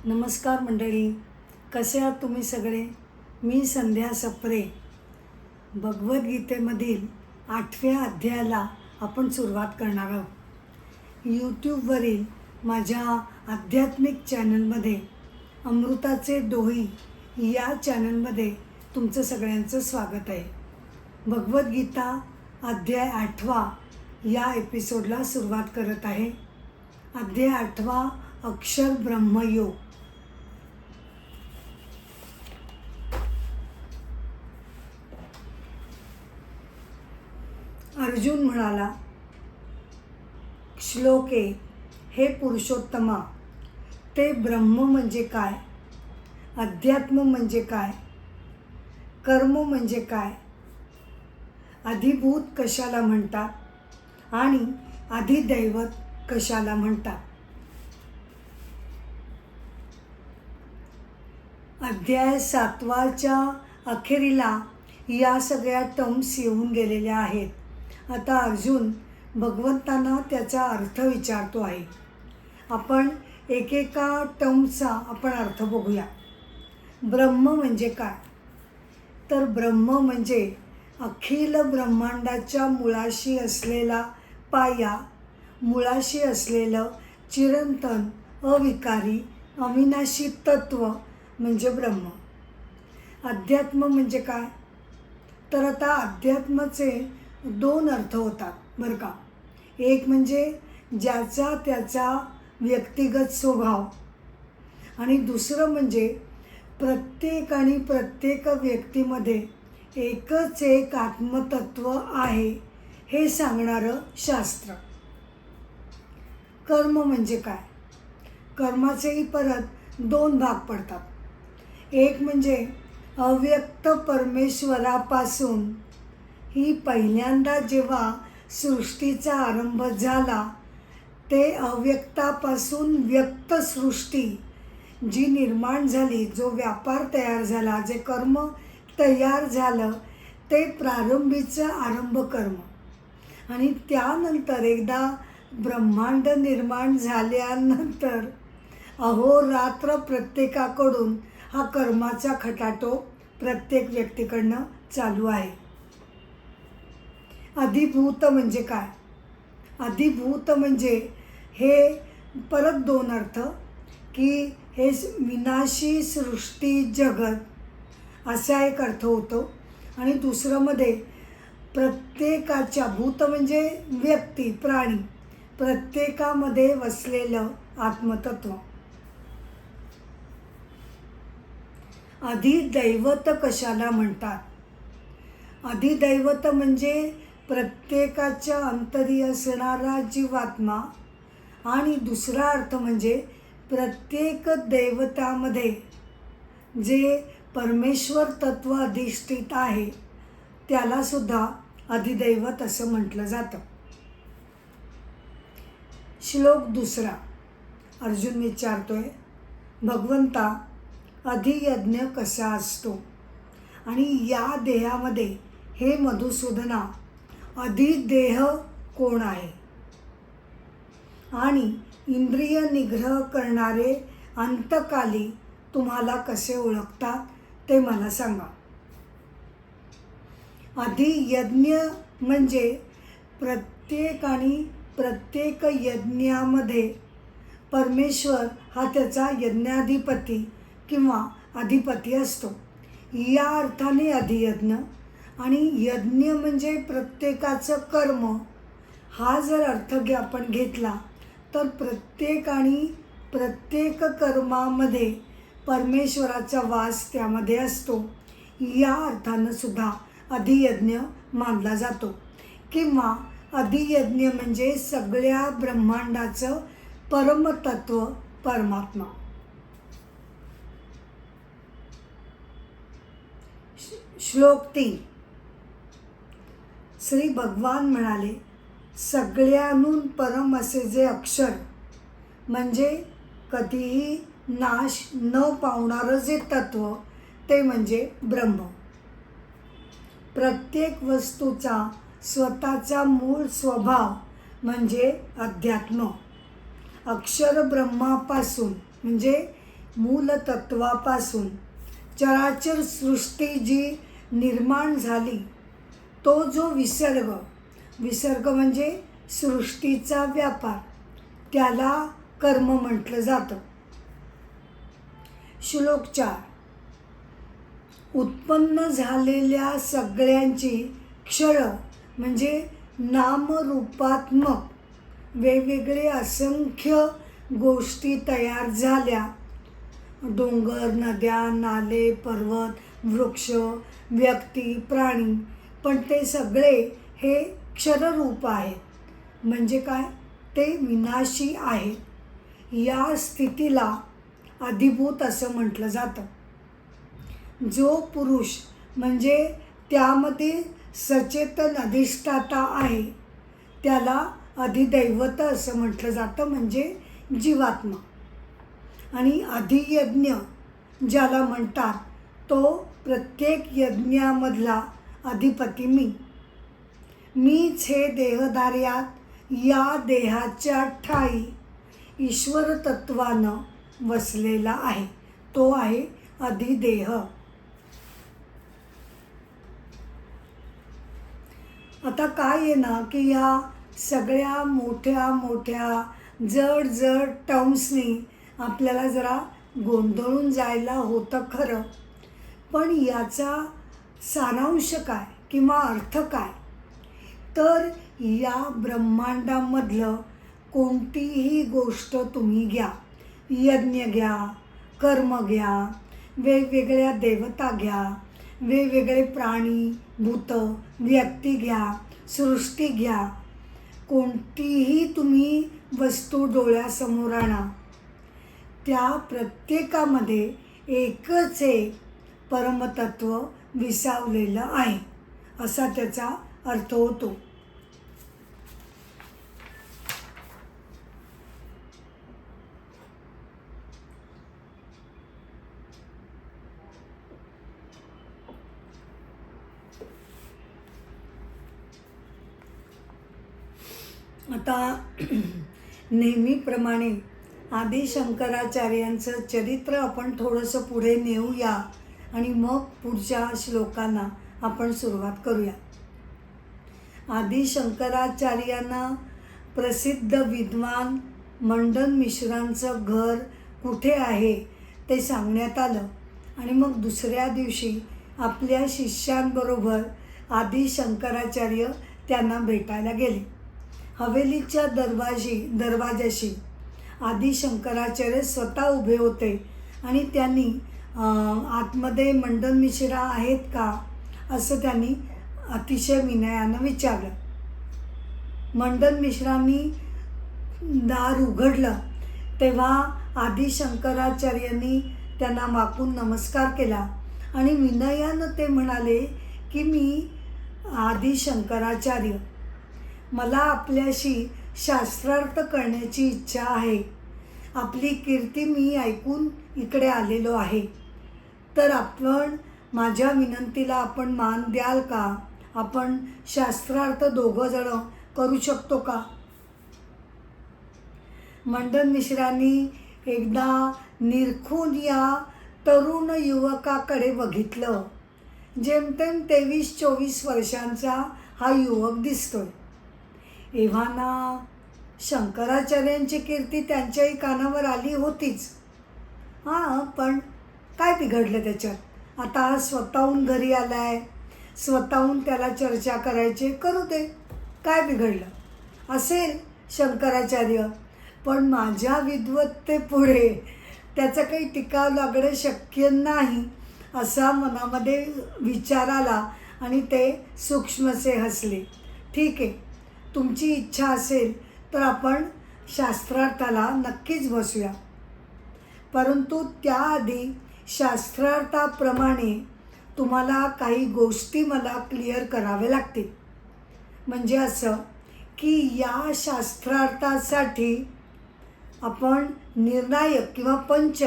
नमस्कार मंडळी, कसे आहात तुम्ही सगळे? मी संध्या सप्रे. भगवद्गीतेमधील 8व्या अध्यायाला आपण सुरुवात करणार आहोत. यूट्यूबवरील माझ्या आध्यात्मिक चॅनलमध्ये अमृताचे डोही या चॅनलमध्ये तुमचं सगळ्यांचं स्वागत आहे. भगवद्गीता अध्याय 8वा या एपिसोडला सुरुवात करत आहे. अध्याय 8वा अक्षर ब्रह्मयोग. अर्जुन म्हणाला, श्लोक 1. हे पुरुषोत्तमा, ते ब्रह्म म्हणजे काय? अध्यात्म म्हणजे काय? कर्म म्हणजे काय? अधिभूत कशाला म्हणतात आणि अधिदैवत कशाला म्हणतात? अध्याय 7वाच्या अखेरीला या सगळ्या टर्म्स येऊन गेलेल्या आहेत. आता अर्जुन भगवंतांना त्याचा अर्थ विचारतो आहे. आपण एकेका टर्मचा आपण अर्थ बघूया. ब्रह्म म्हणजे काय? तर ब्रह्म म्हणजे अखिल ब्रह्मांडाच्या मुळाशी असलेला पाया, मुळाशी असलेलं चिरंतन अविकारी अविनाशी तत्व म्हणजे ब्रह्म. अध्यात्म म्हणजे काय? तर आता अध्यात्माचे 2 अर्थ होतात बरं का. एक म्हणजे ज्याचा त्याचा व्यक्तिगत स्वभाव आणि दुसरं म्हणजे प्रत्येक व्यक्तीमध्ये एकच एक आत्मतत्व आहे हे सांगणारं शास्त्र. कर्म म्हणजे काय? कर्माचेही परत 2 भाग पडतात. एक म्हणजे अव्यक्त परमेश्वरापासून ही पहिल्यांदा जेव्हा सृष्टीचा आरंभ झाला ते अव्यक्तापासून व्यक्त सृष्टी जी निर्माण झाली, जो व्यापार तयार झाला, जे कर्म तयार झालं ते प्रारंभीचं आरंभ कर्म. आणि त्यानंतर एकदा ब्रह्मांड निर्माण झाल्यानंतर अहोरात्र प्रत्येकाकडून हा कर्माचा खटाटोप प्रत्येक व्यक्तीकडनं चालू आहे. अधिभूत म्हणजे काय? अधिभूत म्हणजे हे परत 2 अर्थ, की हे विनाशी सृष्टी जगत असा एक अर्थ होतो. आणि दुसरं मध्ये प्रत्येकाच्या, भूत म्हणजे व्यक्ती प्राणी, प्रत्येकामध्ये वसलेलं आत्मतत्व. अधिदैवत कशाला म्हणतात? अधिदैवत म्हणजे प्रत्येकाच्या अंतरी असणारा जीवात्मा. आणि दुसरा अर्थ म्हणजे प्रत्येक देवतामध्ये जे परमेश्वर तत्व अधिष्ठित आहे त्यालासुद्धा अधिदैवत असं म्हटलं जातं. श्लोक 2. अर्जुन विचारतोय, भगवंता, अधियज्ञ कसा असतो? आणि या देहामध्ये हे मधुसूदना अधिदेह कोण आहे? आणि इंद्रिय निग्रह करणारे अंतकाली तुम्हाला कसे ओळखतात ते मला सांगा. अधियज्ञ म्हणजे प्रत्येक यज्ञामध्ये परमेश्वर हा त्याचा यज्ञाधिपती किंवा अधिपती असतो. या अर्थाने अधियज्ञ. आणि यज्ञ म्हणजे प्रत्येकाचं कर्म. हा जर अर्थ आपण घेतला तर प्रत्येक कर्मामध्ये परमेश्वराचा वास त्यामध्ये असतो. या अर्थानं सुद्धा अधियज्ञ मानला जातो. किंवा अधियज्ञ म्हणजे सगळ्या ब्रह्मांडाचं परमतत्व परमात्मा. श्लोक 3. श्री भगवान म्हणाले, सगळ्यांहून परम असे जे अक्षर म्हणजे कधीही नाश न पावणारं जे तत्व ते म्हणजे ब्रह्म. प्रत्येक वस्तूचा स्वतःचा मूळ स्वभाव म्हणजे अध्यात्म. अक्षर ब्रह्मापासून म्हणजे मूलतत्वापासून चराचर सृष्टी जी निर्माण झाली, तो जो विसर्ग म्हणजे सृष्टीचा व्यापार, त्याला कर्म म्हटलं जातं. श्लोक 4. उत्पन्न झालेल्या सगळ्यांची क्षय म्हणजे नामरूपात्मक वेगवेगळे असंख्य गोष्टी तयार झाल्या. डोंगर, नद्या, नाले, पर्वत, वृक्ष, व्यक्ती, प्राणी, पण ते सगळे हे क्षररूप आहेत. म्हणजे काय? ते विनाशी आहेत. या स्थितीला अधिभूत असं म्हटलं जातं. जो पुरुष म्हणजे त्यामध्ये सचेतन अधिष्ठाता आहे, त्याला अधिदैवत असं म्हटलं जातं, म्हणजे जीवात्मा. आणि अधियज्ञ ज्याला म्हणतात, तो प्रत्येक यज्ञामधला अधिपती मीच हे देहधार्यात या देहाच्या ठाई ईश्वर तत्वानं वसलेला आहे. तो आहे अधिदेह. आता काय आहे ना, की ह्या सगळ्या मोठ्या मोठ्या जड जड टर्म्सनी आपल्याला जरा गोंधळून जायला होतं खरं, पण याचा सारांश काय किंवा अर्थ काय? तर या ब्रह्मांडामधलं कोणतीही गोष्ट तुम्ही घ्या, यज्ञ घ्या, कर्म घ्या, वेगवेगळ्या देवता घ्या, वेगवेगळे प्राणी, भूत, व्यक्ती घ्या, सृष्टी घ्या, कोणतीही तुम्ही वस्तू डोळ्यासमोर आणा, त्या प्रत्येकामध्ये एकच एक परमतत्व विसावलेलं आहे, असा त्याचा अर्थ होतो. आता नेहमीप्रमाणे आदी शंकराचार्यांचं चरित्र आपण थोडंसं पुढे नेऊया आणि मग पुढच्या श्लोकांना आपण सुरुवात करूया. आदी शंकराचार्यांना प्रसिद्ध विद्वान मंडन मिश्रांचं घर कुठे आहे ते सांगण्यात आलं आणि मग दुसऱ्या दिवशी आपल्या शिष्यांबरोबर आदी शंकराचार्य त्यांना भेटायला गेले. हवेलीच्या दरवाजाशी आदी शंकराचार्य स्वतः उभे होते आणि त्यांनी आतमध्ये मंडन मिश्रा आहेत का असं त्यांनी अतिशय विनयानं विचारलं. मंडन मिश्रांनी दार उघडलं तेव्हा आदी शंकराचार्यांनी त्यांना वाकून नमस्कार केला आणि विनयानं ते म्हणाले की मी आदी शंकराचार्य, मला आपल्याशी शास्त्रार्थ करण्याची इच्छा आहे. आपली कीर्ती मी ऐकून इकडे आलेलो आहे, तर आपण माझ्या विनंतीला आपण मान द्याल का? आपण शास्त्रार्थ दोघंजणं करू शकतो का? मंडन मिश्रांनी एकदा निरखून या तरुण युवकाकडे बघितलं. जेमतेम 23-24 वर्षांचा हा युवक दिसतोय. एव्हाना शंकराचार्यांची कीर्ती त्यांच्याही कानावर आली होतीच. पण काय बिघडलं त्याच्यात? आता हा स्वतःहून घरी आलाय, स्वतःहून त्याला चर्चा करायची, करू दे, काय बिघडलं असेल शंकराचार्य. पण माझ्या विद्वत्तेपुढे त्याचं काही टिकाव लागणं शक्य नाही असा मनामध्ये विचार आला आणि ते सूक्ष्मसे हसले. ठीक आहे, तुमची इच्छा असेल तर आपण शास्त्रार्थाला नक्कीच बसूया, परंतु त्याआधी शास्त्रार्थाप्रमाणे तुम्हाला काही गोष्टी मला क्लिअर कराव्या लागतील. म्हणजे असं की या शास्त्रार्थासाठी आपण निर्णायक किंवा पंच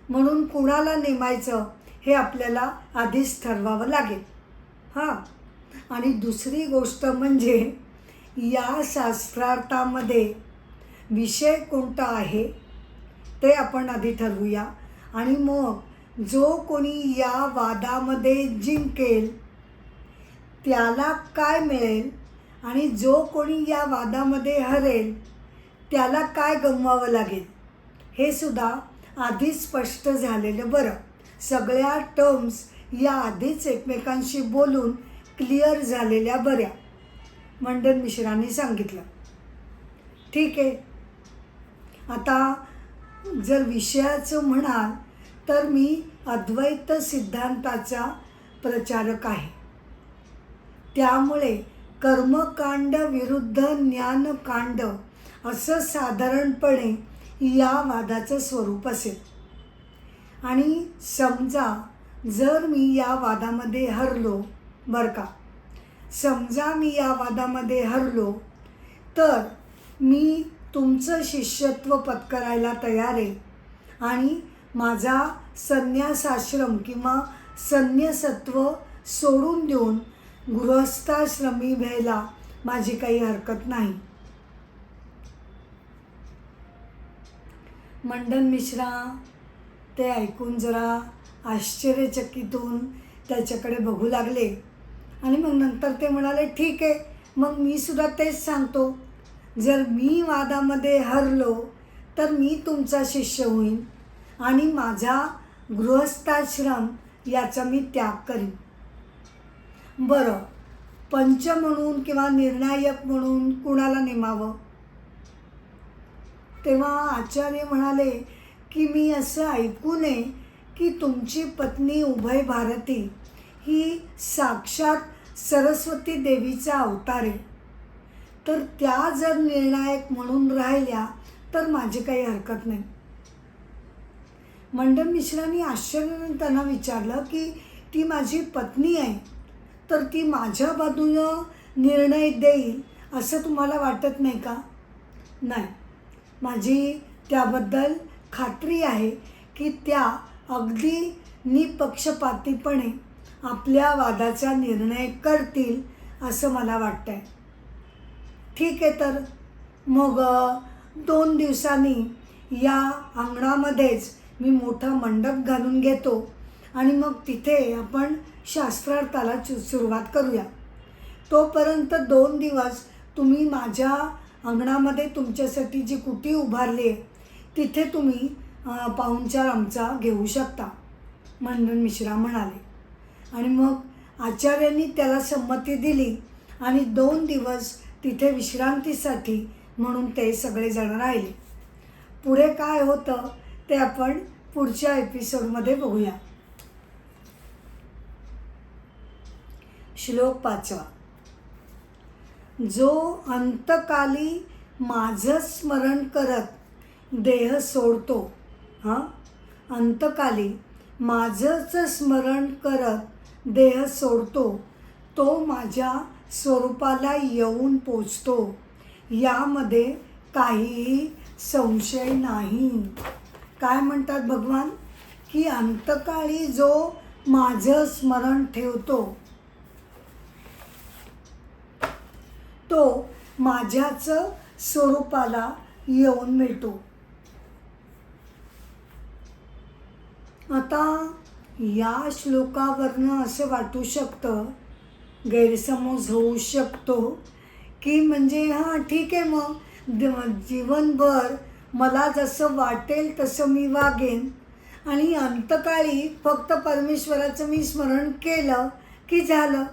म्हणून कुणाला नेमायचं हे आपल्याला आधीच ठरवावं लागेल. आणि दुसरी गोष्ट म्हणजे या शास्त्रार्थामध्ये विषय कोणता आहे ते आपण आधी ठरवूया आणि मग जो कोणी या वादामध्ये जिंकेल त्याला काय मिळेल आणि जो कोणी या वादामध्ये हरेल त्याला काय गमवावं लागेल हे सुद्धा आधीच स्पष्ट झालेलं बरं. सगळ्या टर्म्स या आधीच एकमेकांशी बोलून क्लिअर झालेल्या बऱ्या, मंडन मिश्रांनी सांगितलं. ठीक आहे. आता जर विषयाचं म्हणाल तर मी अद्वैत सिद्धांताचा प्रचारक आहे. त्यामुळे कर्मकांड विरुद्ध ज्ञानकांड असं साधारणपणे या वादाचं स्वरूप असेल. आणि समजा जर मी या वादामध्ये हरलो, बरं का, समजा मी या वादामध्ये हरलो तर मी तुमचं शिष्यत्व पत्करायला तयार आहे आणि माझा संन्यासाश्रम किंवा संन्यासत्व सोडून देऊन गृहस्थाश्रमी व्हायला माझी काही हरकत नाही. मंडन मिश्रा ते ऐकून जरा आश्चर्यचकित होऊन त्याच्याकडे बघू लागले आणि मग नंतर ते म्हणाले, ठीक आहे, मग मी सुद्धा तेच सांगतो. जर मी वादामध्ये हरलो तर मी तुमचा शिष्य होईन आणि माझा गृहस्थाश्रम याचा मी त्याग करीन. बरं, पंच म्हणून किंवा निर्णायक म्हणून कुणाला नेमावं? तेव्हा आचार्य म्हणाले की मी असं ऐकू नये की तुमची पत्नी उभय भारती ही साक्षात सरस्वती देवीचा अवतार आहे, तर त्या जर निर्णायक म्हणून राहिल्या तर माझी काही हरकत नाही. मंडन मिश्रांनी आश्चर्याने त्यांना विचारलं की ती माझी पत्नी आहे तर ती माझ्या बाजूनं निर्णय देईल असं तुम्हाला वाटत नाही का? नाही, माझी त्याबद्दल खात्री आहे की त्या अगदी निपक्षपातीपणे आपल्या वादाचा निर्णय करतील असं मला वाटतं आहे. ठीक आहे, तर मग 2 दिवसांनी या अंगणामध्येच मी मोठा मंडप घालून घेतो आणि मग तिथे आपण शास्त्रार्थाला सुरुवात करूया. तोपर्यंत 2 दिवस तुम्ही माझ्या अंगणामध्ये तुमच्यासाठी जी कुटी उभारली आहे तिथे तुम्ही पाहुणचार आमचा घेऊ शकता, मंडन मिश्रा म्हणाले. आणि मग आचार्यांनी त्याला संमती दिली आणि 2 दिवस तिथे विश्रांतीसाठी म्हणून ते सगळेजण राहिले. पुढे काय होतं ते आपण पुढच्या एपिसोडमध्ये बघूया. श्लोक 5. जो अंतकाली माझं स्मरण करत देह सोडतो, अंतकाली माझंच स्मरण करत देह सोडतो तो माझ्या स्वरूपाला येऊन पोचतो, यामध्ये काहीही संशय नाही. काय म्हणतात भगवान की अंतकाळी जो माझं स्मरण ठेवतो तो माझ्याच स्वरूपाला येऊन मिळतो. आता या श्लोकावरनं असं वाटू शकतं, गैरसमज होऊ शकतो की म्हणजे ठीक आहे, मग जीवनभर मला जसं वाटेल तसं मी वागेन आणि अंतकाळी फक्त परमेश्वराचं मी स्मरण केलं की झालं.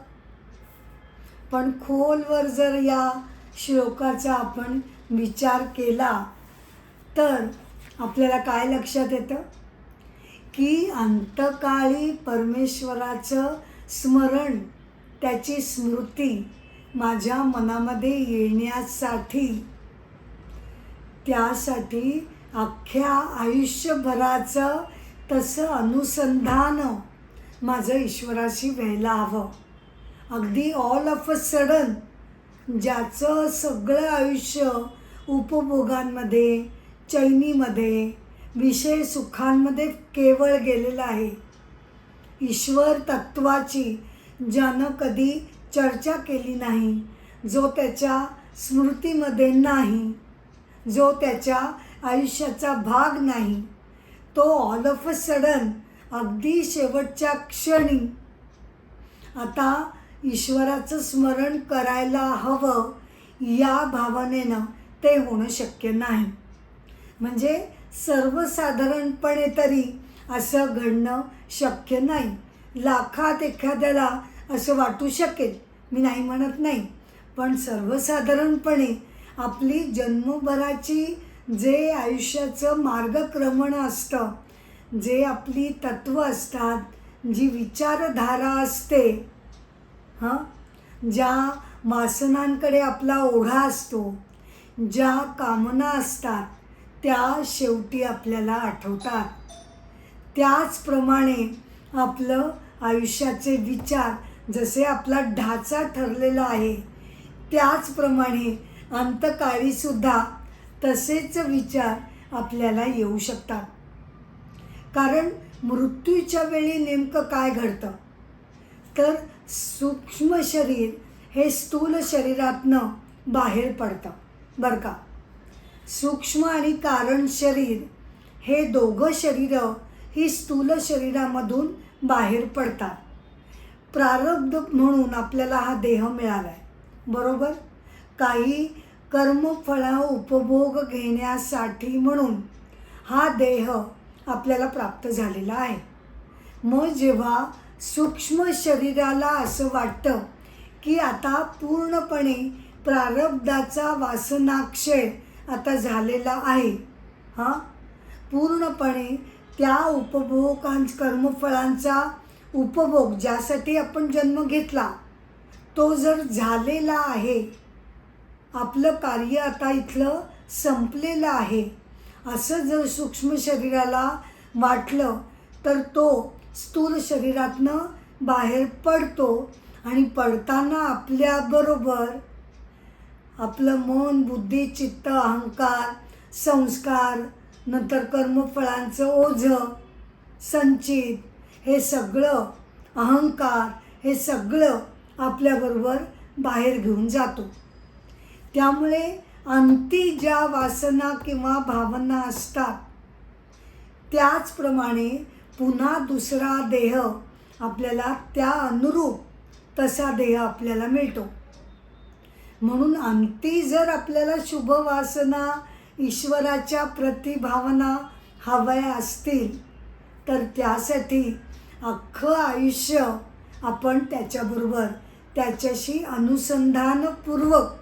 पण खोलवर जर या श्लोकाचा आपण विचार केला तर आपल्याला काय लक्षात येतं की अंतकाळी परमेश्वराचं स्मरण, त्याची स्मृती माझ्या मनामध्ये येण्यासाठी, त्यासाठी अख्ख्या आयुष्यभराचं तसं अनुसंधान माझं ईश्वराशी व्हायला हवं. अगदी ऑल ऑफ अ सडन ज्याचं सगळं आयुष्य उपभोगांमध्ये, चैनीमध्ये, विषय सुखांमध्ये केवळ गेलेलं आहे, ईश्वर तत्वाची ज्यानं कधी चर्चा केली नाही, जो त्याच्या स्मृतीमध्ये नाही, जो त्याच्या आयुष्याचा भाग नाही, तो ऑल ऑफ अ सडन अगदी शेवटच्या क्षणी आता ईश्वराचं स्मरण करायला हवं या भावनेनं ते होणं शक्य नाही. म्हणजे सर्वसाधारणपणे तरी असं घडणं शक्य नाही. लाखात एखाद्याला असं वाटू शकेल, मी नाही म्हणत नाही, पण सर्वसाधारणपणे आपली जन्मभराची जे आयुष्याचं मार्गक्रमण असतं, जे आपली तत्त्व असतात, जी विचारधारा असते, ज्या वासनांकडे आपला ओढा असतो, ज्या कामना असतात, त्या शेवटी आपल्याला आठवतात. त्याचप्रमाणे आपलं आयुष्याचे विचार जसे आपला ढाचा ठरलेला आहे, त्याचप्रमाणे अंतकाळीसुद्धा तसेच विचार आपल्याला येऊ शकतात. कारण मृत्यूच्या वेळी नेमकं काय घडतं, तर सूक्ष्म शरीर हे स्थूल शरीरातनं बाहेर पडतं बरं का. सूक्ष्म आणि कारण शरीर हे दोघं शरीरं ही स्थूल शरीरामधून बाहेर पडतात. प्रारब्ध म्हणून आपल्याला हा देह मिळाला आहे, बरोबर. काही कर्मफळ उपभोग घेण्यासाठी म्हणून हा देह आपल्याला प्राप्त झालेला आहे. मग जेव्हा सूक्ष्म शरीराला असं वाटतं की आता पूर्णपणे प्रारब्धाचा वासनाक्षय आता झालेला आहे, पूर्णपणे त्या कर्मफळांचा उपभोग ज्यासाठी आपण जन्म घेतला तो जर झालेला आहे, आपलं कार्य आता इथलं संपलेलं आहे, असं जर सूक्ष्म शरीराला वाटलं तर तो स्थूल शरीरातनं बाहेर पडतो. आणि पडताना आपल्याबरोबर आपलं मन, बुद्धी, चित्त, अहंकार, संस्कार, नंतर कर्मफळांचं ओझं, संचित, हे सगळं अहंकार, हे सगळं आपल्याबरोबर बाहेर घेऊन जातो. त्यामुळे अंती ज्या वासना किंवा भावना असतात त्याचप्रमाणे पुन्हा दुसरा देह आपल्याला त्या अनुरूप तसा देह आपल्याला मिळतो. म्हणून अंती जर आपल्याला शुभ वासना, ईश्वराच्या प्रतिभावना हव्या असतील तर त्यासाठी अख्खं आयुष्य आपण त्याच्याबरोबर त्याच्याशी अनुसंधानपूर्वक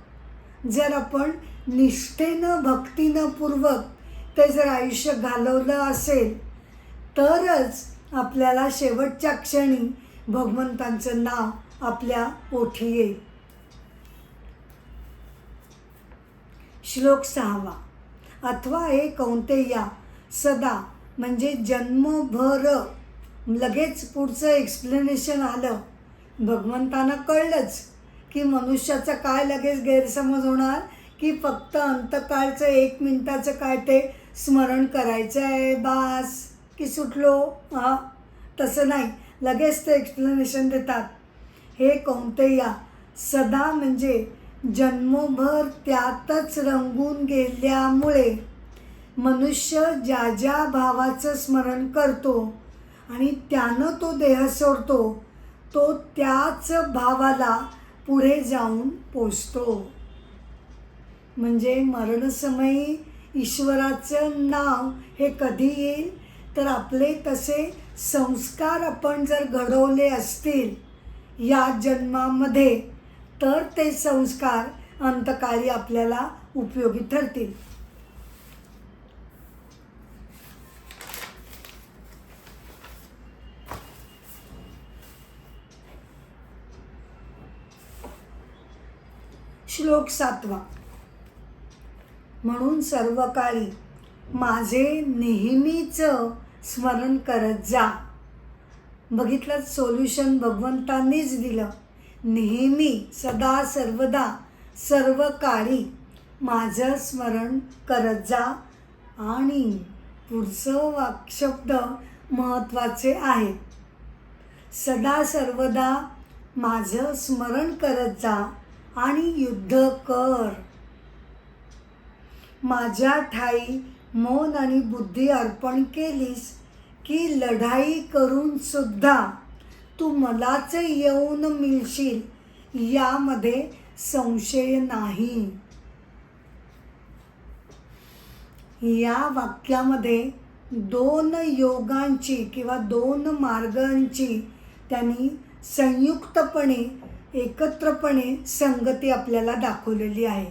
जर आपण निष्ठेनं भक्तीनं पूर्वक ते जर आयुष्य घालवलं असेल तरच आपल्याला शेवटच्या क्षणी भगवंतांचं नाव आपल्या ओठी येईल. श्लोक 6. अथवा हे कौंतेया सदा म्हणजे जन्मभर. लगेच पुढचं एक्सप्लेनेशन आलं. भगवंतांना कळलंच की मनुष्याचा काय लगेच गैरसमज होणार की फक्त अंतकाळचं 1 मिनिटाचं काय ते स्मरण करायचं आहे बास की सुटलो. तसं नाही, लगेच ते एक्सप्लेनेशन देतात. हे कौंतेया सदा म्हणजे जन्मभर त्यातच रंगून गेल्यामुळे मनुष्य ज्या ज्या भावाचं स्मरण करतो आणि त्यानं तो देह सोडतो तो त्याच भावाला पुढे जाऊन पोचतो. म्हणजे मरणसमयी ईश्वराचं नाव हे कधी येईल तर आपले तसे संस्कार आपण जर घडवले असतील या जन्मामध्ये तर ते संस्कार अंतकाळी आपल्याला उपयोगी ठरतील. श्लोक 7. म्हणून सर्व काळी माझे नेहमीच स्मरण करत जा. बघितलं, सोल्युशन भगवंतांनीच दिलं. नेहमी, सदा, सर्वदा, सर्व काळी माझं स्मरण करत जा. आणि पुढचं वाक्शब्द महत्त्वाचे आहे. सदा सर्वदा माझं स्मरण करत जा आणि युद्ध कर. माझ्या ठाई मन आणि बुद्धी अर्पण केलीस की लढाई करून सुद्धा तू मलाच येऊन मिळशील यामध्ये संशय नाही. या वाक्यामध्ये 2 योगांची किंवा 2 मार्गांची त्यांनी संयुक्तपणे एकत्रपणे संगती आपल्याला दाखवलेली आहे.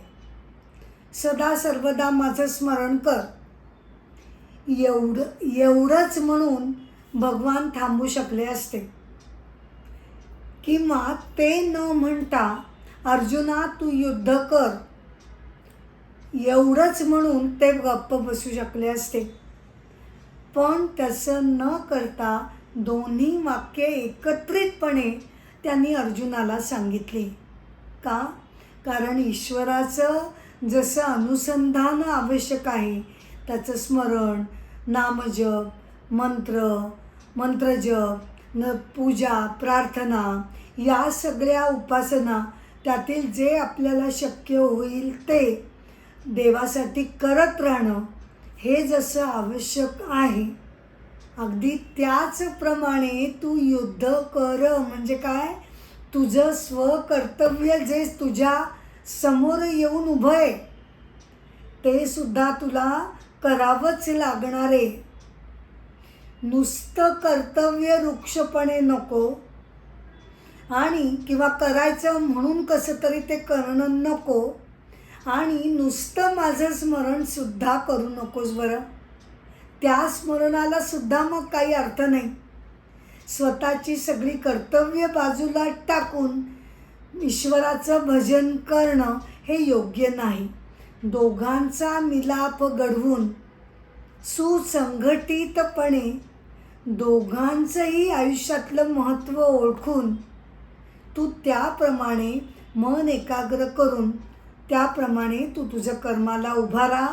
सदा सर्वदा माझं स्मरण कर एवढंच म्हणून भगवान थांबू शकले असते, किंवा ते न म्हणता अर्जुना तू युद्ध कर एवढंच म्हणून ते गप्प बसू शकले असते. पण तसं न करता दोन्ही वाक्ये एकत्रितपणे त्यांनी अर्जुनाला सांगितली. का? कारण ईश्वराचं जसं अनुसंधान आवश्यक आहे, त्याचं स्मरण, नामजप, मंत्रजप, पूजा, प्रार्थना, या सगळ्या उपासना, त्यातील जे आपल्याला शक्य होईल ते देवासाठी करत राहणं हे जसं आवश्यक आहे, अगदी त्याचप्रमाणे तू युद्ध कर. म्हणजे काय? तुझं स्वकर्तव्य जे तुझ्या समोर येऊन उभं आहे ते सुद्धा तुला करावंच लागणार आहे. नुसतं कर्तव्य रुक्षपणे नको आणि किंवा करायचं म्हणून कसं तरी ते करणं नको आणि नुसतं माझं स्मरणसुद्धा करू नकोस बरं. त्या स्मरणाला सुद्धा मग काही अर्थ नाही. स्वतःची सगळी कर्तव्य बाजूला टाकून ईश्वराचं भजन करणं हे योग्य नाही. दोघांचा मिलाप घडवून सुसंघटितपणे दोघांचंही आयुष्यातलं महत्त्व ओळखून तू त्याप्रमाणे मन एकाग्र करून त्याप्रमाणे तू तुझं कर्माला उभा राहा,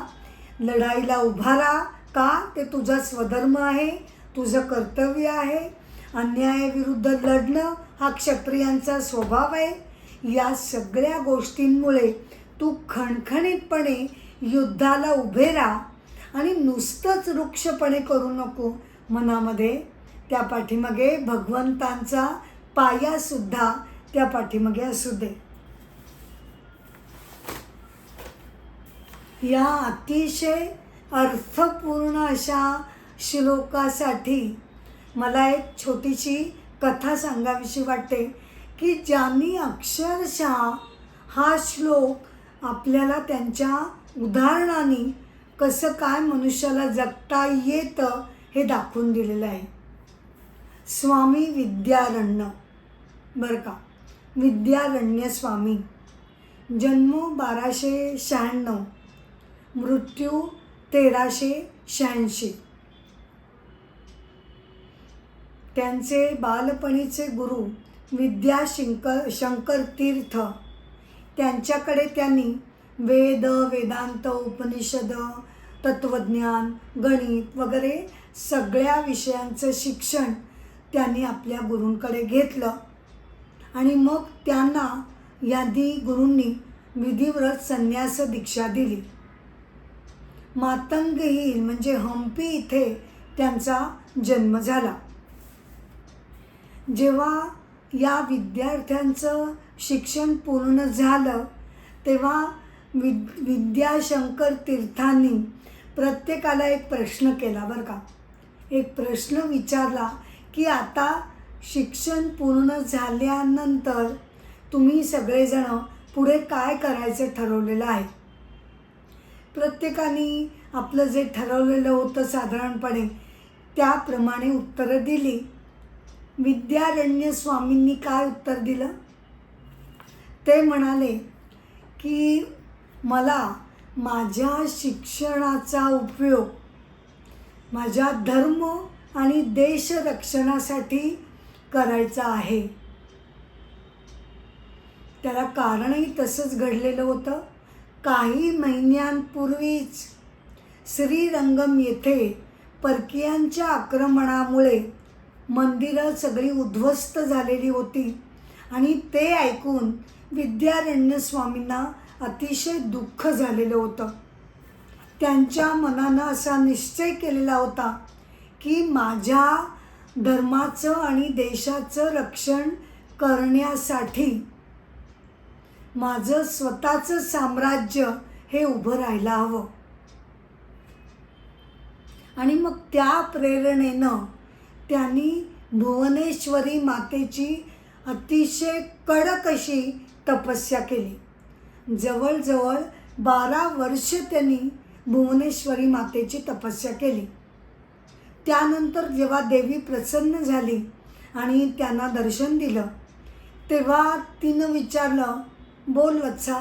लढाईला उभा राहा. का? ते तुझा स्वधर्म आहे, तुझं कर्तव्य आहे. अन्यायाविरुद्ध लढणं हा क्षत्रियांचा स्वभाव आहे. या सगळ्या गोष्टींमुळे तू खणखणीतपणे युद्धाला उभे राहा आणि नुसतंच रुक्षपणे करू नको मनामध्ये. त्या पाठीमागे भगवंतांचा पायासुद्धा त्या पाठीमागे असू दे. या अतिशय अर्थपूर्ण अशा श्लोकासाठी मला एक छोटीशी कथा सांगावीशी वाटते की ज्यांनी अक्षरशः हा श्लोक आपल्याला त्यांच्या उदाहरणाने कसं काय मनुष्याला जगता येतं हे दाखवून दिलेलं आहे. स्वामी विद्यारण्य, बरं का, विद्यारण्य स्वामी. जन्म 1296, मृत्यू 1386. त्यांचे बालपणीचे गुरु शंकर तीर्थ, त्यांच्याकडे त्यांनी वेद, वेदांत, उपनिषद, तत्त्वज्ञान, गणित वगैरे सगळ्या विषयांचं शिक्षण त्यांनी आपल्या गुरूंकडे घेतलं आणि मग त्यांना यादी गुरूंनी विधिव्रत संन्यास दीक्षा दिली. मातंग हिल म्हणजे हम्पी इथे त्यांचा जन्म झाला. जेव्हा या विद्यार्थ्यांचं शिक्षण पूर्ण झालं तेव्हा विद्याशंकर तीर्थांनी प्रत्येकाला एक प्रश्न केला, बरं का. एक प्रश्न विचारला की आता शिक्षण पूर्ण झाल्यानंतर तुम्ही सगळेजण पुढे काय करायचं ठरवलेलं आहे. प्रत्येकाने आपलं जे ठरवलेलं होतं साधारणपणे त्याप्रमाणे उत्तरं दिली. विद्यारण्य स्वामींनी काय उत्तर दिलं? ते म्हणाले की मला माझ्या शिक्षणाचा उपयोग माझ्या धर्म आणि देश रक्षणासाठी करायचा आहे. त्याला कारणही तसंच घडलेलं होतं. काही महिन्यांपूर्वीच श्रीरंगम येथे परकीयांच्या आक्रमणामुळे मंदिरं सगळी उद्ध्वस्त झालेली होती आणि ते ऐकून विद्यारण्य स्वामींना अतिशय दुःख झालेलं होतं. त्यांच्या मनानं असा निश्चय केलेला होता की माझ्या धर्माचं आणि देशाचं रक्षण करण्यासाठी माझं स्वतःचं साम्राज्य हे उभं राहायला हवं. आणि मग त्या प्रेरणेनं त्यांनी भुवनेश्वरी मातेची अतिशय कडक अशी तपस्या केली. जवळजवळ 12 वर्ष त्यांनी भुवनेश्वरी मातेची तपस्या केली. त्यानंतर जेव्हा देवी प्रसन्न झाली आणि त्यांना दर्शन दिलं, तेव्हा तिनं विचारलं, बोल वत्सा,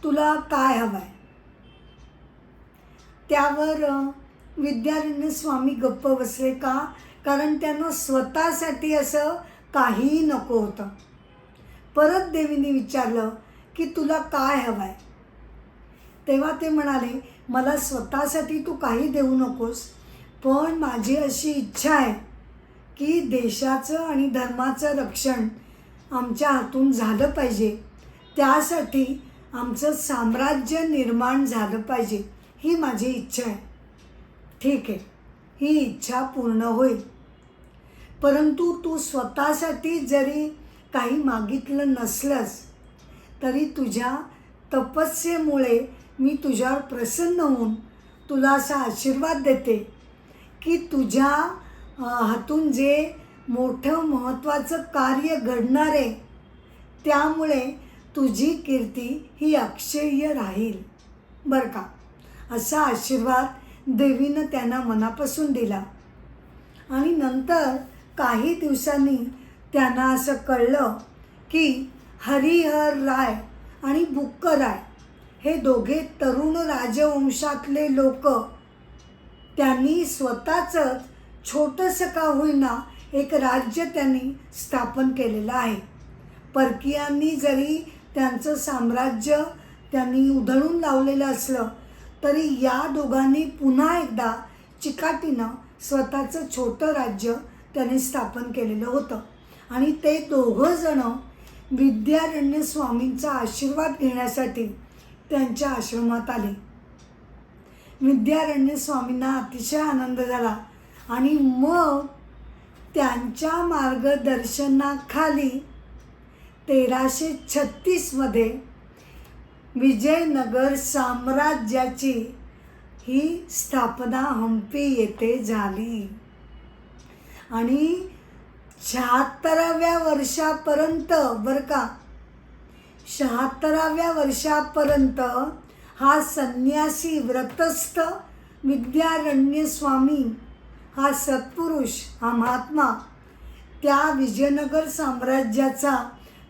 तुला काय हवं आहे? त्यावर विद्यारण्य स्वामी गप्प बसले. का? कारण त्यांना स्वतःसाठी असं काहीही नको होतं. परत देवीने विचारलं की तुला काय हवं आहे? तेव्हा ते म्हणाले, मला स्वतःसाठी तू काही देऊ नकोस, पण माझी अशी इच्छा आहे की देशाचं आणि धर्माचं रक्षण आमच्या हातून झालं पाहिजे. त्यासाठी आमचं साम्राज्य निर्माण झालं पाहिजे, ही माझी इच्छा आहे. ठीक आहे, ही इच्छा पूर्ण होईल. परंतु तू स्वतःसाठी जरी काही मागितलं नसलंस तरी तुझ्या तपस्येमुळे मी तुझ्यावर प्रसन्न होऊन तुला असा आशीर्वाद देते की तुझ्या हातून जे मोठं महत्त्वाचं कार्य घडणार आहे त्यामुळे तुझी कीर्ती ही अक्षय्य राहील बरं का. असा आशीर्वाद देवीनं त्यांना मनापासून दिला. आणि नंतर काही दिवसांनी त्यांना असं कळलं की हरिहर राय आणि बुक्कराय हे दोघे तरुण राजवंशातले लोक, त्यांनी स्वतःचं छोटंसं का होईना एक राज्य त्यांनी स्थापन केलेलं आहे. परकीयांनी जरी त्यांचं साम्राज्य त्यांनी उधळून लावलेलं असलं तरी या दोघांनी पुन्हा एकदा चिकाटीनं स्वतःचं छोटं राज्य त्यांनी स्थापन केलेलं होतं. आणि ते दोघंजणं विद्यारण्य स्वामींचा आशीर्वाद घेण्यासाठी त्यांच्या आश्रमात आले. विद्यारण्य स्वामींना अतिशय आनंद झाला आणि मग त्यांच्या मार्गदर्शनाखाली 1336 विजयनगर साम्राज्याची ही स्थापना हम्पी येथे झाली. आणि 76व्या वर्षापर्यंत बरं का, 76व्या वर्षापर्यंत हा संन्यासी व्रतस्थ विद्यारण्य स्वामी, हा सत्पुरुष, हा महात्मा त्या विजयनगर साम्राज्याचा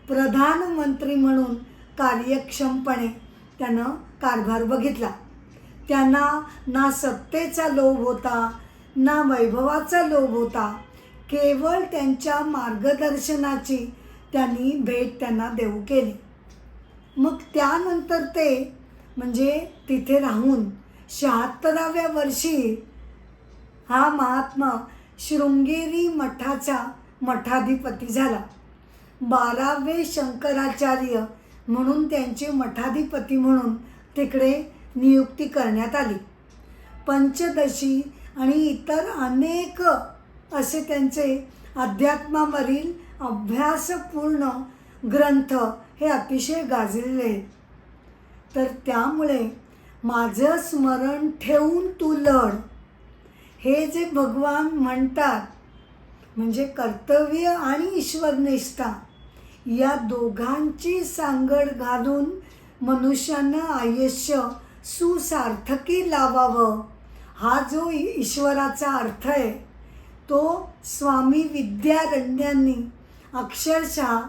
प्रधानमंत्री म्हणून कार्यक्षमपणे त्यानं कारभार बघितला. त्यांना ना सत्तेचा लोभ होता ना वैभवाचा लोभ होता, केवळ त्यांच्या मार्गदर्शनाची त्यांनी भेट त्यांना देऊ केली. मग त्यानंतर ते म्हणजे तिथे राहून 76व्या वर्षी हा महात्मा शृंगेरी मठाचा मठाधिपती झाला. 12वे शंकराचार्य म्हणून त्यांचे मठाधिपती म्हणून तिकडे नियुक्ती करण्यात आली. पंचदशी आणि इतर अनेक असे त्यांचे अध्यात्मावरील अभ्यासपूर्ण ग्रंथ हे अतिशय गाजलेले आहेत. तर त्यामुळे माझं स्मरण ठेवून तू लढ हे जे भगवान म्हणतात, म्हणजे कर्तव्य आणि ईश्वरनिष्ठा या दोघांची सांगड घालून मनुष्यानं आयुष्य सुसार्थकी लावावं, हा जो ईश्वराचा अर्थ आहे तो स्वामी विद्यारण्यांनी अक्षरशः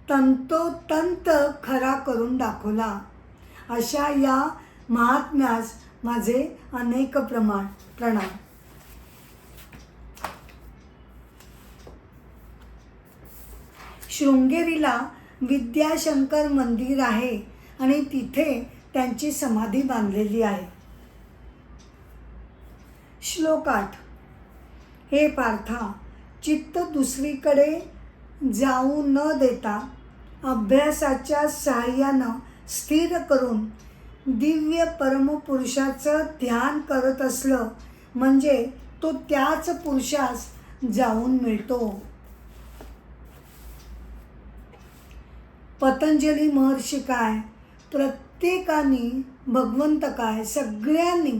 तंतोतंत खरा करून दाखवला. अशा या महात्म्यास माझे अनेक प्रणाम. शृंगेरीला विद्याशंकर मंदिर आहे आणि तिथे त्यांची समाधी बांधलेली आहे. श्लोक 8. हे पार्था, चित्त दुसरीकडे जाऊ न देता अभ्यासाच्या सहाय्यानं स्थिर करून दिव्य परमपुरुषाचं ध्यान करत असलं म्हणजे तो त्याच पुरुषास जाऊन मिळतो. पतंजली महर्षी काय, प्रत्येकाने, भगवंत काय, सगळ्यांनी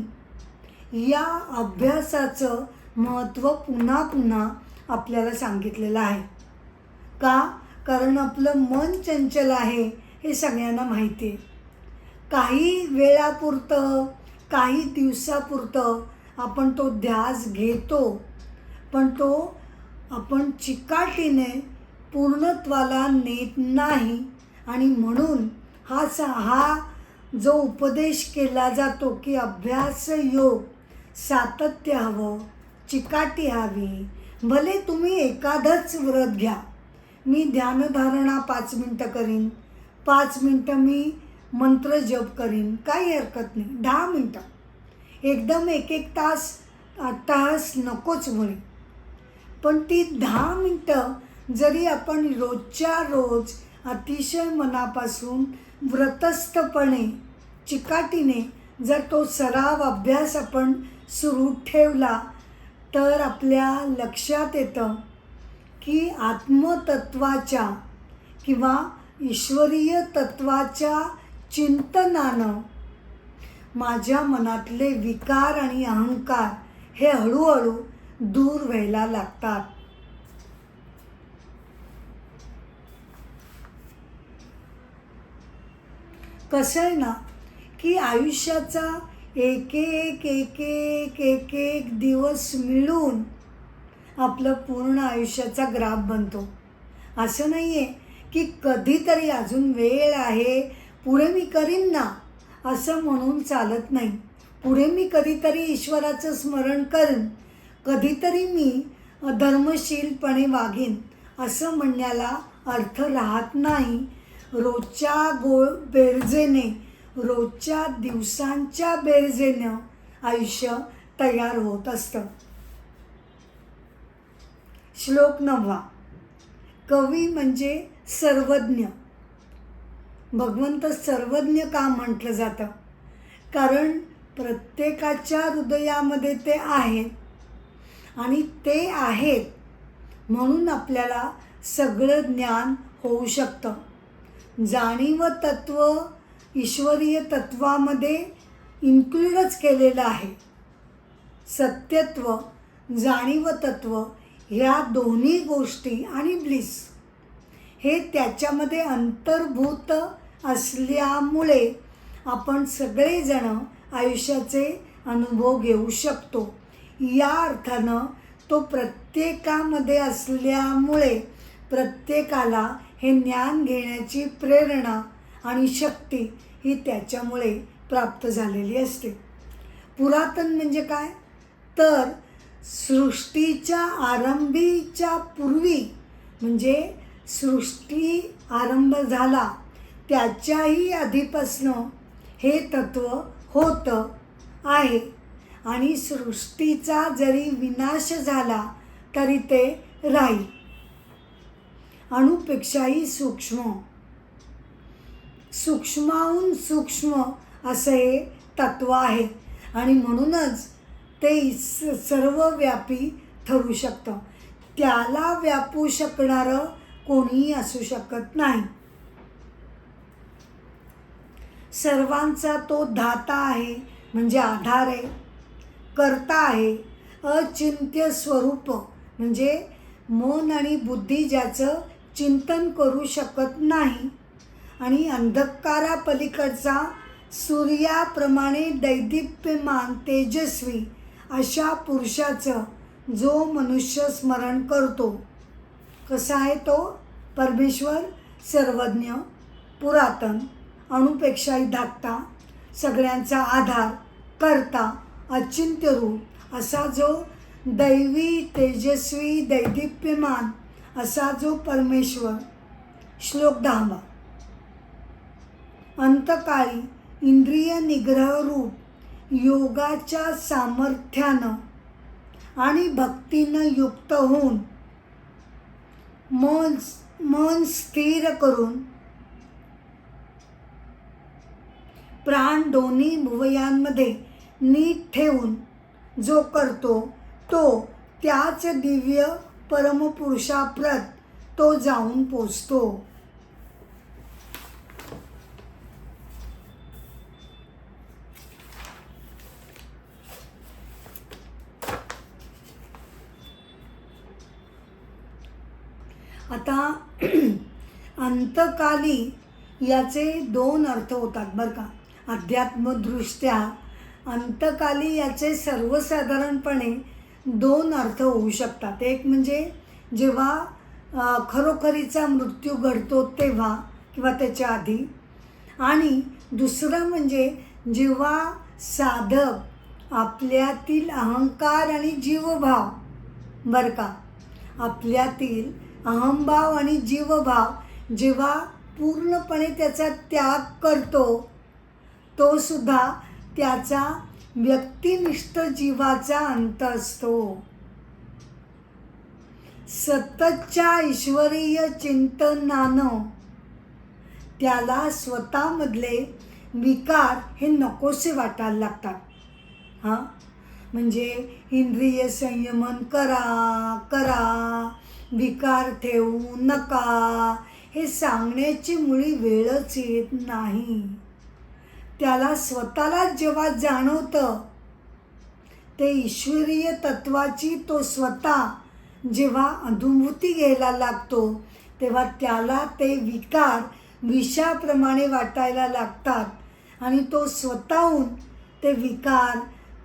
या अभ्यासाचं महत्त्व पुन्हा पुन्हा आपल्याला सांगितलेलं आहे. का? कारण आपलं मन चंचल आहे हे सगळ्यांना माहिती आहे. काही वेळापुरतं, काही दिवसापुरतं आपण तो ध्यास घेतो, पण तो आपण चिकाटीने पूर्णत्वाला नेत नाही. आणि म्हणून हा जो उपदेश केला जातो की अभ्यास योग, सातत्य हवं, चिकाटी हवी. भले तुम्ही एखादंच व्रत घ्या, मी ध्यानधारणा 5 मिनटं करीन, 5 मिनटं मी मंत्र जप करीन, काही हरकत नाही. 10 मिनटं, एकदम 1-1 तास, 8 तास नकोच म्हणे. पण ती 10 मिनटं जरी आपण रोजच्या रोज अतिशय मनापासून व्रतस्थपणे, चिकाटीने जर तो सराव, अभ्यास आपण सुरू ठेवला तर आपल्या लक्षात येतं की आत्मतत्वाच्या किंवा ईश्वरीय तत्वाच्या चिंतनानं माझ्या मनातले विकार आणि अहंकार हे हळूहळू दूर व्हायला लागतात. कसं आहे ना की आयुष्याचा एक एक दिवस मिळून आपलं पूर्ण आयुष्याचा ग्राफ बनतो. असं नाही आहे की कधीतरी अजून वेळ आहे, पुढे मी करीन ना, असं म्हणून चालत नाही. पुढे मी कधीतरी ईश्वराचं स्मरण करेन, कधीतरी मी धर्मशीलपणे वागेन, असं म्हणण्याला अर्थ राहत नाही. रोजच्या बेरजेने, रोजच्या दिवसांच्या बेरजेनं आयुष्य तयार होत असतं. श्लोक 9. कवी म्हणजे सर्वज्ञ. भगवंत सर्वज्ञ का म्हटलं जातं? कारण प्रत्येकाच्या हृदयामध्ये ते आहेत आणि ते आहेत म्हणून आपल्याला सगळं ज्ञान होऊ शकतं. जाणीव तत्व ईश्वरीय तत्वामध्ये इन्क्लूडच केलेलं आहे. सत्यत्व, जाणीव तत्व ह्या दोन्ही गोष्टी आणि ब्लिस हे त्याच्यामध्ये अंतर्भूत असल्यामुळे आपण सगळेजण आयुष्याचे अनुभव घेऊ शकतो. या अर्थानं तो प्रत्येकामध्ये असल्यामुळे प्रत्येकाला हे ज्ञान घेण्याची प्रेरणा आणि शक्ती ही त्याच्यामुळे प्राप्त झालेली असते. पुरातन म्हणजे काय? तर सृष्टीच्या आरंभीच्या पूर्वी, म्हणजे सृष्टी आरंभ झाला त्याच्याही आधीपासनं हे तत्व होतं आहे आणि सृष्टीचा जरी विनाश झाला तरी ते राहील. अणुपेक्षाही सूक्ष्म, सूक्ष्माहून सूक्ष्म असं हे तत्व आहे आणि म्हणूनच ते सर्वव्यापी ठरू शकतं. त्याला व्यापू शकणारं कोणीही असू शकत नाही. सर्वांचा तो धाता आहे, म्हणजे आधार आहे, कर्ता आहे, अचिंत्य स्वरूप म्हणजे मन आणि बुद्धी ज्याचं चिंतन करू शकत नाही आणि अंधकारापलीकडचा सूर्याप्रमाणे दैदिप्यमान तेजस्वी अशा पुरुषाचं जो मनुष्य स्मरण करतो. कसा आहे तो? परमेश्वर सर्वज्ञ, पुरातन, अणुपेक्षाही धाकटा, सगळ्यांचा आधार, कर्ता, अचिंत्य रूप असा जो दैवी, तेजस्वी, दैदिप्यमान असा जो परमेश्वर. श्लोक 10. अंतकाळी इंद्रिय निग्रह रूप योगाच्या सामर्थ्यानं आणि भक्तीनं युक्त होऊन मन स्थिर करून प्राण दोन्ही भुवयांमध्ये नीट ठेवून जो करतो तो त्याच दिव्य परमपुरुषाप्रत तो जाऊन पोचतो. आता अंतकाली याचे दोन अर्थ होतात बरं का. अध्यात्मदृष्ट्या अंतकाली याचे सर्वसाधारणपणे दोन अर्थ होऊ शकतात. एक म्हणजे जेव्हा खरोखरीचा मृत्यू घडतो तेव्हा किंवा त्याच्या आधी, आणि दुसरं म्हणजे जेव्हा साधक आपल्यातील अहंकार आणि जीवभाव बरं का, आपल्यातील अहंभाव आणि जीवभाव जेव्हा पूर्णपणे त्याचा त्याग करतो, तो सुद्धा त्याचा व्यक्तिनिष्ठ जीवाचा अंत असतो. सततच्या ईश्वरीय चिंतनानं त्याला स्वतःमधले विकार हे नकोसे वाटायला लागतात. म्हणजे इंद्रिय संयमन करा, विकार ठेवू नका, हे सांगण्याची मुळी वेळच येत नाही. त्याला स्वतःला जेव्हा जाणवतं, ते ईश्वरीय तत्वाची तो स्वतः जेव्हा अनुभूती घ्यायला लागतो, तेव्हा त्याला ते विकार विषाप्रमाणे वाटायला लागतात आणि तो स्वतःहून ते विकार,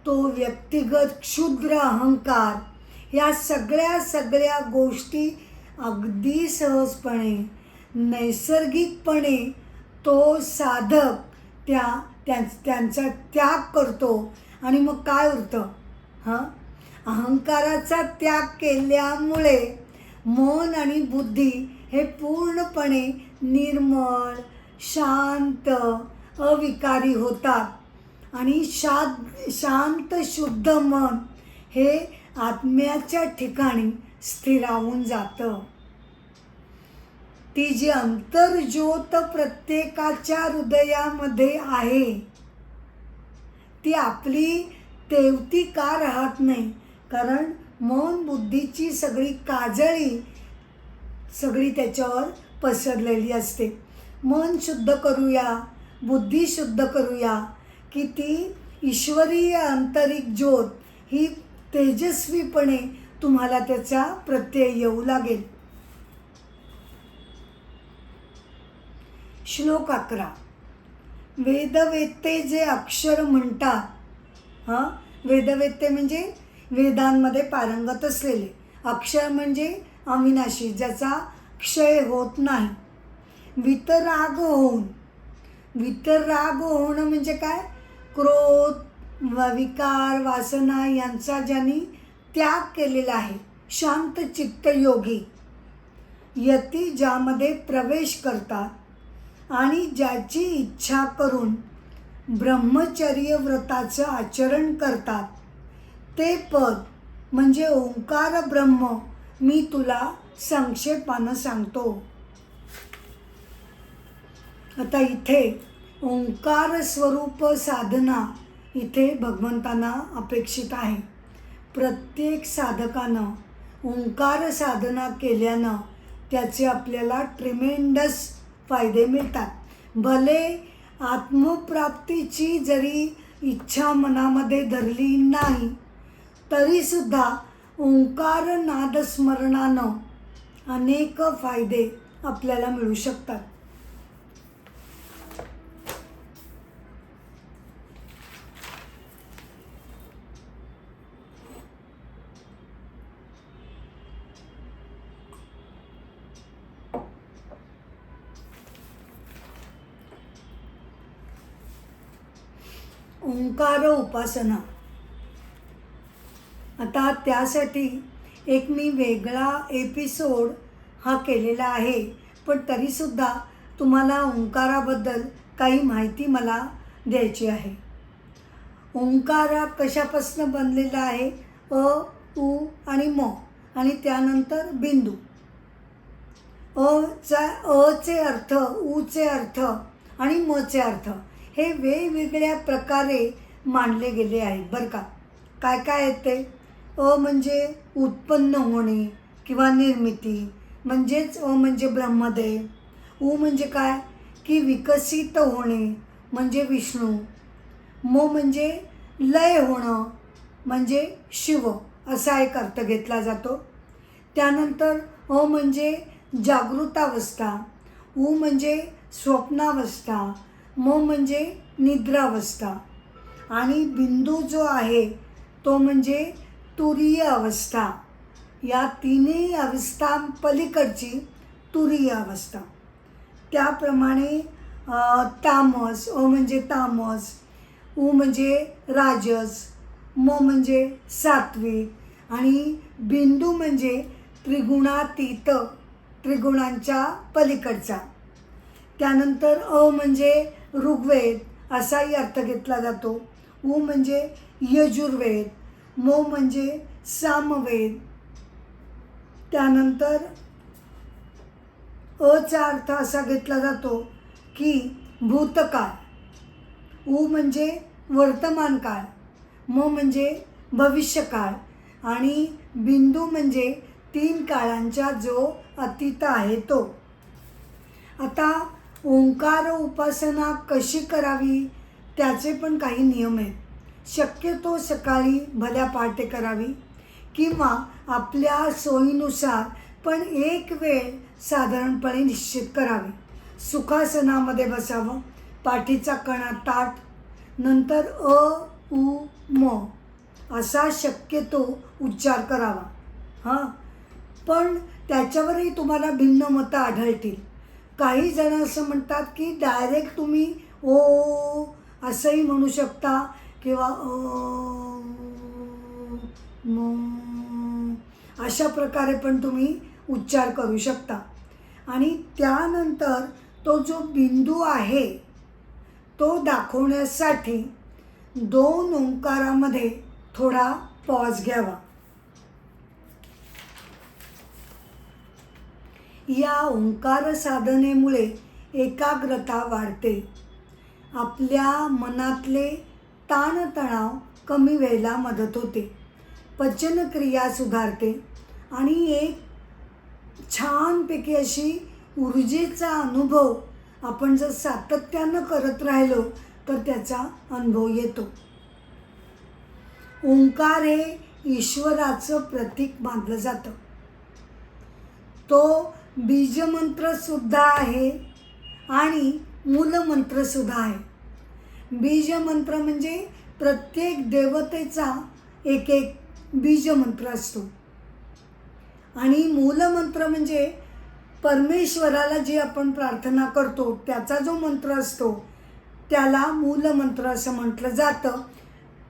तो व्यक्तिगत क्षुद्र अहंकार या सगळ्या गोष्टी अगदी सहजपणे नैसर्गिकपणे तो साधक त्यांचा त्याग करतो. आणि मग काय उरतं? अहंकाराचा त्याग केल्यामुळे मन आणि बुद्धी हे पूर्णपणे निर्मळ, शांत, अविकारी होतात आणि शांत शुद्ध मन हे आत्म्याच्या ठिकाणी स्थिरावून जातं. ती जी अंतर्ज्योत प्रत्येकाच्या हृदयामध्ये आहे, ती आपली तेवती का राहत नाही? कारण मन बुद्धीची सगळी काजळी सगळी त्याच्यावर पसरलेली असते. मन शुद्ध करूया, बुद्धी शुद्ध करूया, की ती ईश्वरीय आंतरिक ज्योत ही तेजस्वीपणे तुम्हाला त्याचा प्रत्यय येऊ लागेल. श्लोक 11. वेदवेत्ते जे अक्षर म्हणतात, वेदवेत्ते म्हणजे वेदांमध्ये पारंगत असलेले, अक्षर म्हणजे अविनाशी, ज्याचा क्षय होत नाही. वितराग होणं म्हणजे काय? क्रोध, विकार, वासना यांचा ज्यांनी त्याग केलेला आहे. शांत चित्तयोगी यती ज्यामध्ये प्रवेश करतात आणि ज्याची इच्छा करून ब्रह्मचर्य व्रताचं आचरण करतात, ते पद म्हणजे ओंकार ब्रह्म मी तुला संक्षेपानं सांगतो. आता इथे ओंकार स्वरूप साधना इथे भगवंतांना अपेक्षित आहे. प्रत्येक साधकानं ओंकार साधना केल्यानं त्याचे आपल्याला ट्रिमेंडस फायदे मिळतात. भले आत्मप्राप्तीची जरी इच्छा मनामध्ये धरली नाही तरीसुद्धा ओंकार नादस्मरणानं अनेक फायदे आपल्याला मिळू शकतात. ओंकार उपासना. आता त्यासाठी एक मी वेगळा एपिसोड हा केलेला आहे, पण तरीसुद्धा तुम्हाला ओंकाराबद्दल काही माहिती मला द्यायची आहे. ओंकार हा कशापासून बनलेला आहे? अ, उ आणि म आणि त्यानंतर बिंदू. अचे अर्थ, ऊचे अर्थ आणि मचे अर्थ हे वेगवेगळ्या प्रकारे मांडले गेले आहेत बरं का. काय काय आहे ते? अ म्हणजे उत्पन्न होणे किंवा निर्मिती, म्हणजेच अ म्हणजे ब्रह्मदेव. उ म्हणजे काय की विकसित होणे म्हणजे विष्णू. म म्हणजे लय होणं म्हणजे शिव, असा एक अर्थ घेतला जातो. त्यानंतर अ म्हणजे जागृतावस्था, उ म्हणजे स्वप्नावस्था, म म्हणजे निद्रावस्था आणि बिंदू जो आहे तो म्हणजे तुरीय अवस्था. या तिन्ही अवस्था पलीकडची तुरीय अवस्था. त्याप्रमाणे तामस, अ म्हणजे तामस, उ म्हणजे राजस, म म्हणजे सात्विक आणि बिंदू म्हणजे त्रिगुणातीत, त्रिगुणांच्या पलीकडचा. त्यानंतर अ म्हणजे ऋग्वेद असाही अर्थ घेतला जातो. उ म्हणजे यजुर्वेद, म म्हणजे सामवेद. त्यानंतर अचा अर्थ असा घेतला जातो की भूतकाळ, उ म्हणजे वर्तमान काळ, म म्हणजे भविष्यकाळ आणि बिंदू म्हणजे 3 काळांचा जो अतीत आहे तो. आता ओंकार उपासना कशी करावी त्याचे पण काही नियम आहेत. शक्यतो सकाळी भल्या पहाटे करावी किंवा आपल्या सोयीनुसार, पण एक वेळ साधारणपणे निश्चित करावी. सुखासनामध्ये बसावं, पाठीचा कणा ताठ, नंतर अ उ म असा शक्यतो उच्चार करावा. हां, पण त्याच्यावरही तुम्हाला भिन्न मतं आढळतील. काही जण असं म्हणतात की डायरेक्ट तुम्ही ओ असंही म्हणू शकता किंवा म अशा प्रकारे पण तुम्ही उच्चार करू शकता. आणि त्यानंतर तो जो बिंदू आहे तो दाखवण्यासाठी 2 ओंकारामध्ये थोडा पॉज घ्यावा. या ओंकार साधनेमुळे एकाग्रता वाढते, आपल्या मनातले ताणतणाव कमी व्हायला मदत होते, पचनक्रिया सुधारते आणि एक छानपैकी अशी ऊर्जेचा अनुभव आपण जर सातत्यानं करत राहिलो तर त्याचा अनुभव येतो. ओंकार हे ईश्वराचं प्रतीक मानलं जातं. तो बीजमंत्रसुद्धा आहे आणि मूलमंत्रसुद्धा आहे. बीजमंत्र म्हणजे प्रत्येक देवतेचा एक एक बीजमंत्र असतो आणि मूलमंत्र म्हणजे परमेश्वराला जी आपण प्रार्थना करतो त्याचा जो मंत्र असतो त्याला मूलमंत्र असं म्हटलं जातं.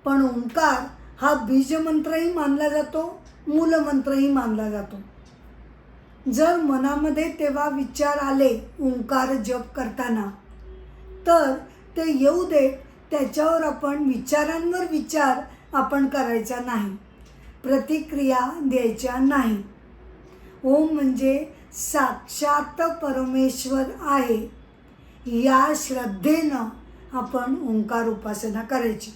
पण ओंकार हा बीजमंत्रही मानला जातो, मूलमंत्रही मानला जातो. जर मनामध्ये तेव्हा विचार आले ओंकार जप करताना तर ते येऊ दे, त्याच्यावर आपण विचारांवर विचार आपण करायचा नाही, प्रतिक्रिया द्यायच्या नाही. ओम म्हणजे साक्षात परमेश्वर आहे या श्रद्धेनं आपण ओंकार उपासना करायची.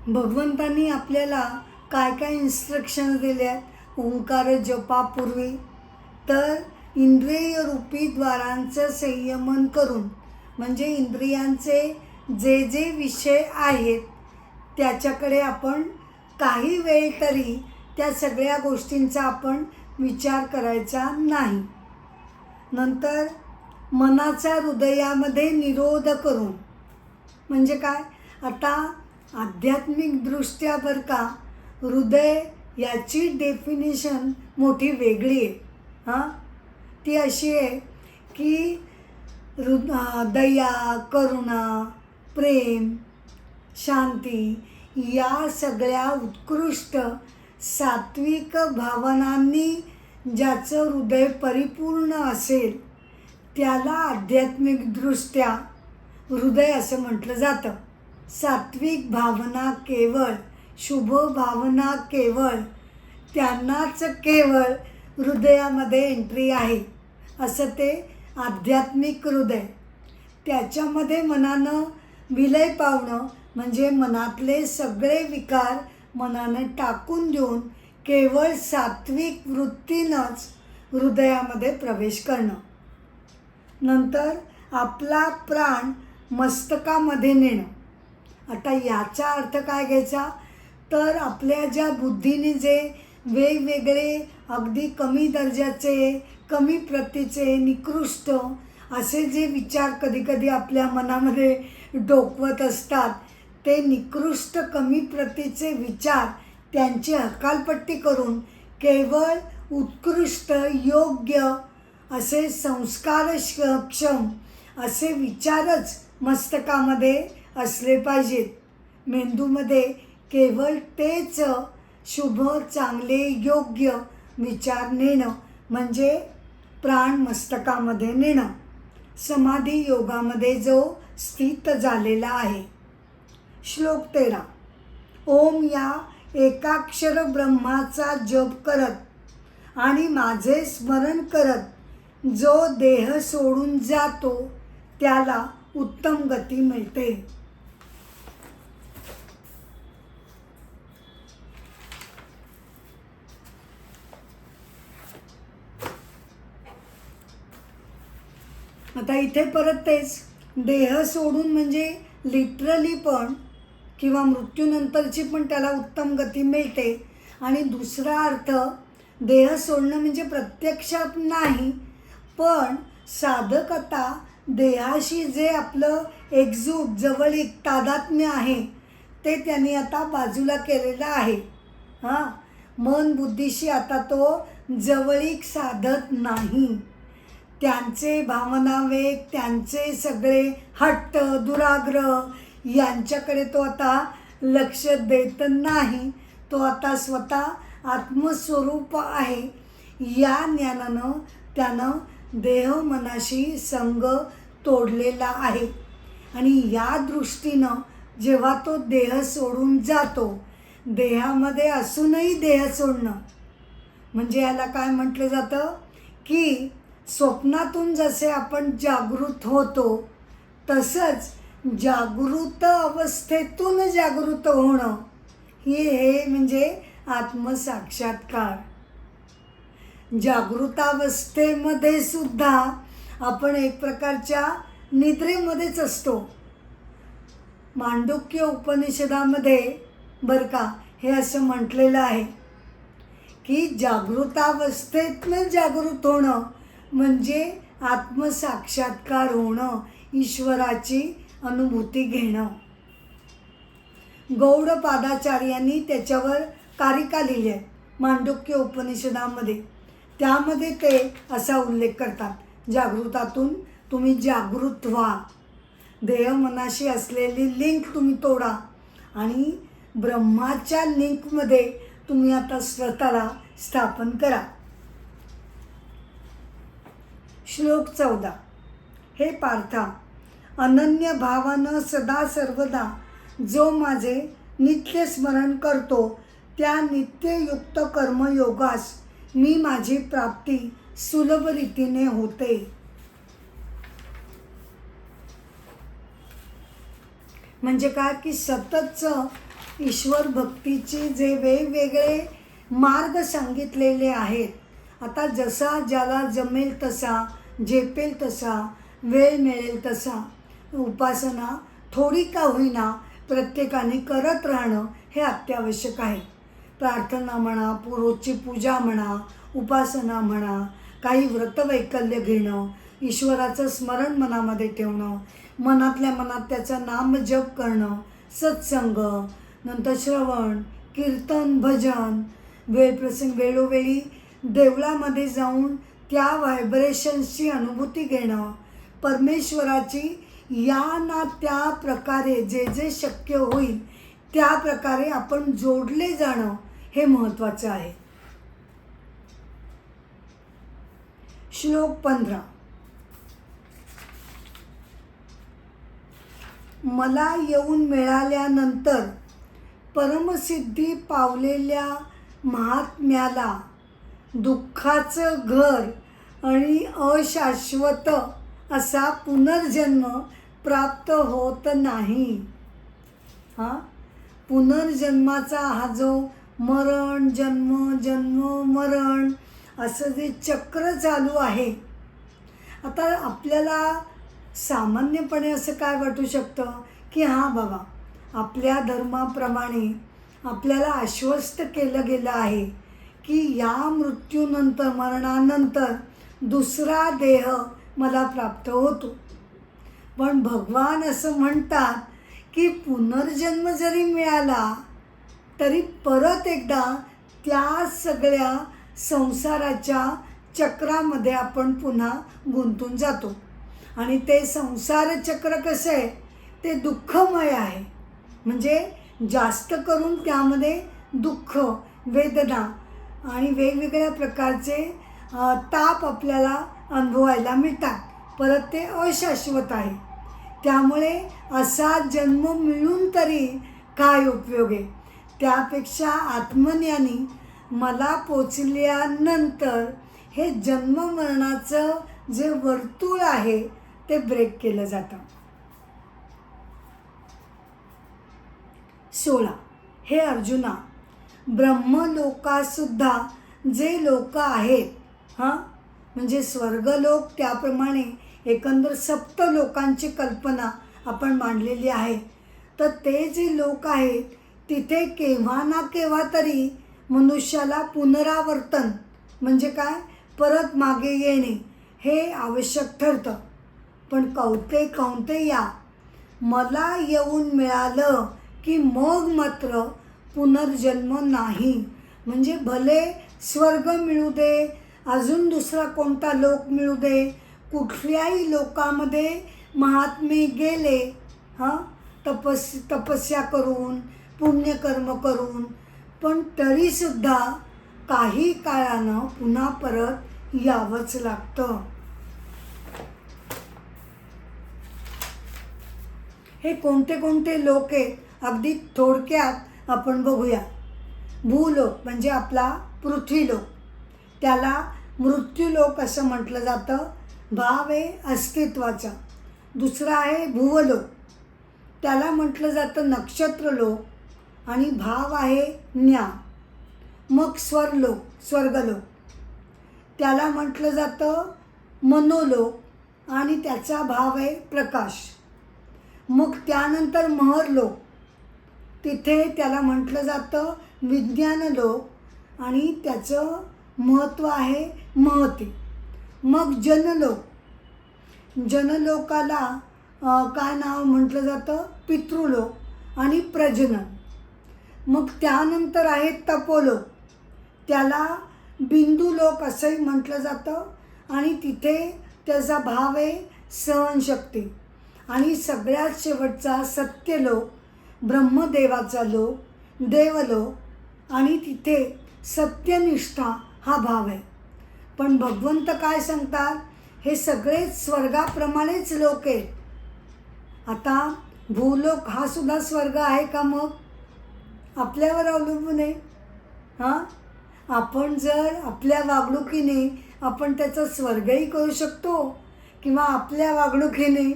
भगवंतांनी आपल्याला काय काय इन्स्ट्रक्शन दिले आहेत ओंकार जपापूर्वी, तर इंद्रिय रूपी द्वारांचं संयमन करून, म्हणजे इंद्रियांचे जे जे विषय आहेत त्याच्याकडे आपण काही वेळ तरी त्या सगळ्या गोष्टींचा आपण विचार करायचा नाही. नंतर मनाचा हृदयामध्ये निरोध करून, म्हणजे काय, आता आध्यात्मिकदृष्ट्या बरं का, हृदय याची डेफिनेशन मोठी वेगळी आहे. हां, ती अशी आहे की दया, करुणा, प्रेम, शांती या सगळ्या उत्कृष्ट सात्विक भावनांनी ज्याचं हृदय परिपूर्ण असेल त्याला आध्यात्मिकदृष्ट्या हृदय असं म्हटलं जातं. सात्विक भावना केवळ, शुभ भावना केवळ, त्यांनाच केवळ हृदयामध्ये एंट्री आहे असं ते आध्यात्मिक हृदय. त्याच्यामध्ये मनानं विलय पावणं म्हणजे मनातले सगळे विकार मनानं टाकून देऊन केवळ सात्विक वृत्तीनंच हृदयामध्ये प्रवेश करणं. नंतर आपला प्राण मस्तकामध्ये नेणं. आता याचा अर्थ काय घ्यायचा, तर आपल्या ज्या बुद्धीने जे वेगवेगळे अगदी कमी दर्जाचे, कमी प्रतीचे, निकृष्ट असे जे विचार कधीकधी आपल्या मनामध्ये डोकवत असतात, ते निकृष्ट कमी प्रतीचे विचार त्यांची हकालपट्टी करून केवळ उत्कृष्ट योग्य असे संस्कारक्षम असे विचारच मस्तकामध्ये असले पाहिजेत. मेंदूमध्ये केवळ तेच शुभ, चांगले, योग्य विचार नेणं म्हणजे प्राण मस्तकामध्ये नेणं. समाधी योगामध्ये जो स्थित झालेला आहे. श्लोक 13. ओम या एकाक्षर ब्रह्माचा जप करत आणि माझे स्मरण करत जो देह सोडून जातो त्याला उत्तम गती मिळते. आता इथे परत तेच, देह सोडून म्हणजे लिटरली पण किंवा मृत्यूनंतरची पण त्याला उत्तम गती मिळते. आणि दुसरा अर्थ, देह सोडणं म्हणजे प्रत्यक्षात नाही, पण साधक आता देहाशी जे आपलं एकजूट, जवळीक, तादात्म्य आहे ते त्यांनी आता बाजूला केलेलं आहे. हां, मन बुद्धीशी आता तो जवळीक साधत नाही. त्यांचे भावनावेग, त्यांचे सगळे हट्ट, दुराग्रह यांच्याकडे तो आता लक्ष देत नाही. तो आता स्वतः आत्मस्वरूप आहे या ज्ञानानं त्यानं देह मनाशी संग तोडलेला आहे. आणि या दृष्टीनं जेव्हा तो देह सोडून जातो, देहामध्ये असूनही देह सोडणं म्हणजे याला काय म्हटलं जातं की स्वप्नातून जसे आपण जागृत होतो तसंच जागृत अवस्थेतून जागृत होणं हे म्हणजे आत्मसाक्षात्कार. जागृतावस्थेमध्ये सुद्धा आपण एक प्रकारच्या निद्रेमध्येच असतो. मांडुक्य उपनिषदामध्ये बरं का हे असं म्हटलेलं आहे की जागृतावस्थेतनं जागृत होणं म्हणजे आत्मसाक्षात्कार होणं, ईश्वराची अनुभूती घेणं. गौडपादाचार्यांनी त्याच्यावर कारिका लिहिली आहे मांडुक्य उपनिषदामध्ये. त्यामध्ये ते असा उल्लेख करतात, जागृतातून तुम्ही जागृत व्हा, देह मनाशी असलेली लिंक तुम्ही तोडा आणि ब्रह्माच्या लिंकमध्ये तुम्ही आता स्वतःला स्थापन करा. श्लोक 14. हे पार्था, अनन्य भावानं सदा सर्वदा जो माझे नित्य स्मरण करतो त्या नित्ययुक्त कर्मयोगास मी माझी प्राप्ती सुलभ रीतीने होते. म्हणजे काय की सततचं ईश्वर भक्तीचे जे वेगवेगळे मार्ग सांगितलेले आहेत, आता जसा ज्याला जमेल तसा, झेपेल तसा, वेळ मिळेल तसा उपासना थोडी का होईना प्रत्येकाने करत राहणं हे अत्यावश्यक आहे. प्रार्थना म्हणा, रोजची पूजा म्हणा, उपासना म्हणा, काही व्रतवैकल्य घेणं, ईश्वराचं स्मरण मनामध्ये ठेवणं, मनातल्या मनात त्याचं नाम जप करणं, सत्संग, नंतर श्रवण, कीर्तन, भजन, वेळप्रसंग वेळोवेळी देवळामध्ये जाऊन त्या व्हायब्रेशन्सची अनुभूती घेणं, परमेश्वराची या ना त्या प्रकारे जे जे शक्य होईल त्या प्रकारे आपण जोडले जाणं हे महत्त्वाचं आहे. श्लोक 15. मला येऊन मिळाल्यानंतर परमसिद्धी पावलेल्या महात्म्याला दुःखाचं घर आणि अशाश्वत असा पुनर्जन्म प्राप्त होत नाही. पुनर्जन्माचा हा जो मरण जन्म जन्म मरण असं जे चक्र चालू आहे, आता आपल्याला सामान्यपणे असं काय वाटू शकतं की हां बाबा, आपल्या धर्माप्रमाणे आपल्याला आश्वस्त केलं गेलं आहे की या मृत्यूनंतर मरणानंतर दुसरा देह मला प्राप्त होतो. पण भगवान असं म्हणतात की पुनर्जन्म जरी मिळाला तरी परत एकदा त्या सगळ्या संसाराच्या चक्रामध्ये आपण पुन्हा गुंतून जातो. आणि ते संसार चक्र कसं आहे, ते दुःखमय आहे. म्हणजे जास्त करून त्यामध्ये दुःख, वेदना आणि वेगवेगळ्या प्रकारचे ताप आपल्याला अनुभवायला मिळतात. परत ते अशाश्वत आहे. त्यामुळे असा जन्म मिळून तरी काय उपयोग आहे. त्यापेक्षा आत्मज्ञानी मला पोचल्यानंतर हे जन्म मरणाचं जे वर्तुळ आहे ते ब्रेक केलं जातं. 16. हे अर्जुना, ब्रह्मलोकातसुद्धा जे लोक आहेत, म्हणजे स्वर्गलोक, त्याप्रमाणे एकंदर सप्त लोकांची कल्पना आपण मांडलेली आहे. तर ते जे लोक आहेत तिथे केव्हा ना केव्हा तरी मनुष्याला पुनरावर्तन म्हणजे काय, परत मागे येणे हे आवश्यक ठरतं. पण कौंतेया, मला येऊन मिळालं की मग मात्र पुनर्जन्म नाही. म्हणजे भले स्वर्ग मिळू दे, अजून दुसरा कोणता लोक मिळू दे, कुठल्याही लोकामध्ये महात्मे गेले, तपस्या करून, पुण्यकर्म करून, पण तरीसुद्धा काही काळानं पुन्हा परत यावंच लागतं. हे कोणते कोणते लोक आहेत अगदी थोडक्यात आपण बघूया. भूलोक म्हणजे आपला पृथ्वीलोक, त्याला मृत्यूलोक असं म्हटलं जातं. भाव आहे अस्तित्वाचा. दुसरा आहे भुवलोक, त्याला म्हटलं जातं नक्षत्रलोक आणि भाव आहे ज्ञान. मग स्वर्गलोक, त्याला म्हटलं जातं मनोलोक आणि त्याचा भाव आहे प्रकाश. मग त्यानंतर महरलोक, तिथे त्याला म्हटलं जातं विज्ञानलोक आणि त्याचं महत्त्व आहे महती. मग जनलोकाला काय नाव म्हटलं जातं, पितृलोक आणि प्रजनन. मग त्यानंतर आहे तपोलोक, त्याला बिंदुलोक असंही म्हटलं जातं आणि तिथे त्याचा भाव आहे सहनशक्ती. आणि सगळ्यात शेवटचा सत्यलोक, ब्रह्मदेवाचा लोक, देवलोक आणि तिथे सत्यनिष्ठा हा भाव आहे. पण भगवंत काय सांगतात, हे सगळेच स्वर्गाप्रमाणेच लोक आहेत. आता भूलोक हा सुद्धा स्वर्ग आहे का? मग आपल्यावर अवलंबून आहे. आपण जर आपल्या वागणुकीने आपण त्याचा स्वर्गही करू शकतो किंवा आपल्या वागणुकीने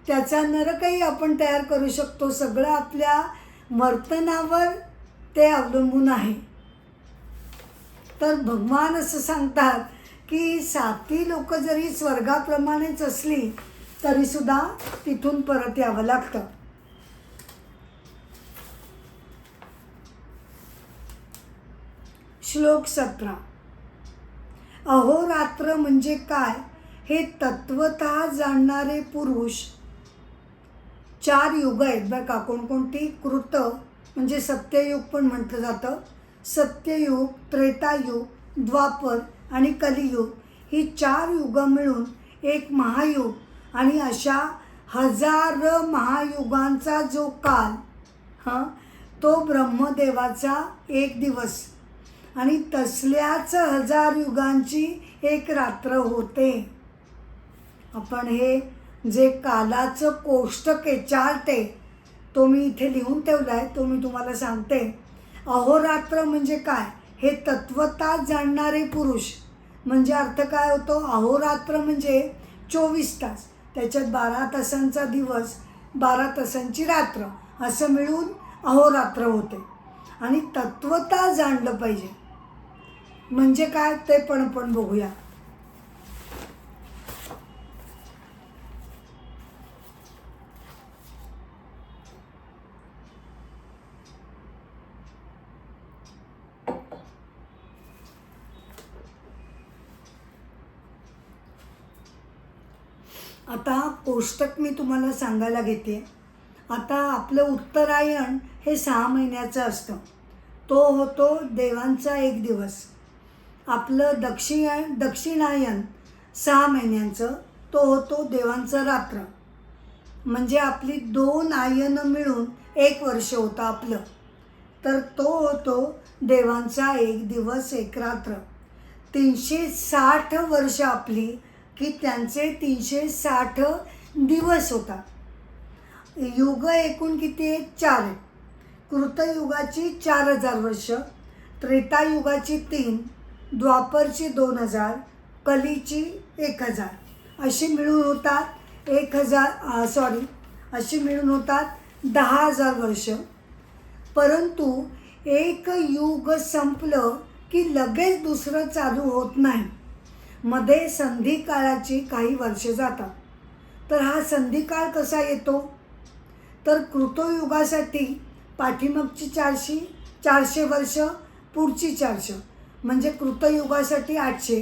त्याचा नरकही आपण तयार करू शकतो. सगळं आपल्या वर्तनावर ते अवलंबून आहे. तर भगवान असं सांगतात की साती लोक जरी स्वर्गाप्रमाणेच असली तरीसुद्धा तिथून परत यावं लागतं. श्लोक 17. अहोरात्र म्हणजे काय हे तत्वतः जाणणारे पुरुष 4 युग आहेत बरं का. कोणकोणती? कृत म्हणजे सत्ययुग पण म्हटलं जातं. सत्ययुग, त्रेतायुग, द्वापर आणि कलियुग ही 4 युगं मिळून एक महायुग, आणि अशा हजार महायुगांचा जो काल तो ब्रह्मदेवाचा एक दिवस, आणि तसल्याच 1000 युगांची एक रात्र होते. आपण हे जे कालाचं कोष्टक आहे, चार्ट आहे, तो मी इथे लिहून ठेवला आहे, तो मी तुम्हाला सांगते. अहोरात्र म्हणजे काय हे तत्वता जाणणारे पुरुष, म्हणजे अर्थ काय होतो? अहोरात्र म्हणजे 24 तास, त्याच्यात 12 तासांचा दिवस, 12 तासांची रात्र, असं मिळून अहोरात्र होते. आणि तत्वता जाणलं पाहिजे म्हणजे काय ते पण आपण बघूया. आता कोष्टक मी तुम्हाला सांगायला घेते. आता आपलं उत्तरायण हे 6 महिन्याचं असतं, तो होतो देवांचा एक दिवस. आपलं दक्षिणायन 6 महिन्यांचं, तो होतो देवांचा रात्र. म्हणजे आपली 2 आयनं मिळून 1 वर्ष होतं आपलं, तर तो होतो देवांचा एक दिवस एक रात्र. 360 वर्ष आपली की त्यांचे 360 दिवस होतात. युग एकूण किती आहेत? 4 आहेत. कृतयुगाची 4000 वर्ष, त्रेतायुगाची 3, द्वापरची 2000, कलीची 1000, अशी मिळून होतात 10,000 वर्ष. परंतु एक युग संपलं की लगेच दुसरं चालू होत नाही, मध्ये संधिकाळाची काही वर्षे जातात. तर हा संधिकाळ कसा येतो? तर कृतयुगासाठी पाठीमागची 400 वर्ष, पुढची 400, म्हणजे कृतयुगासाठी 800,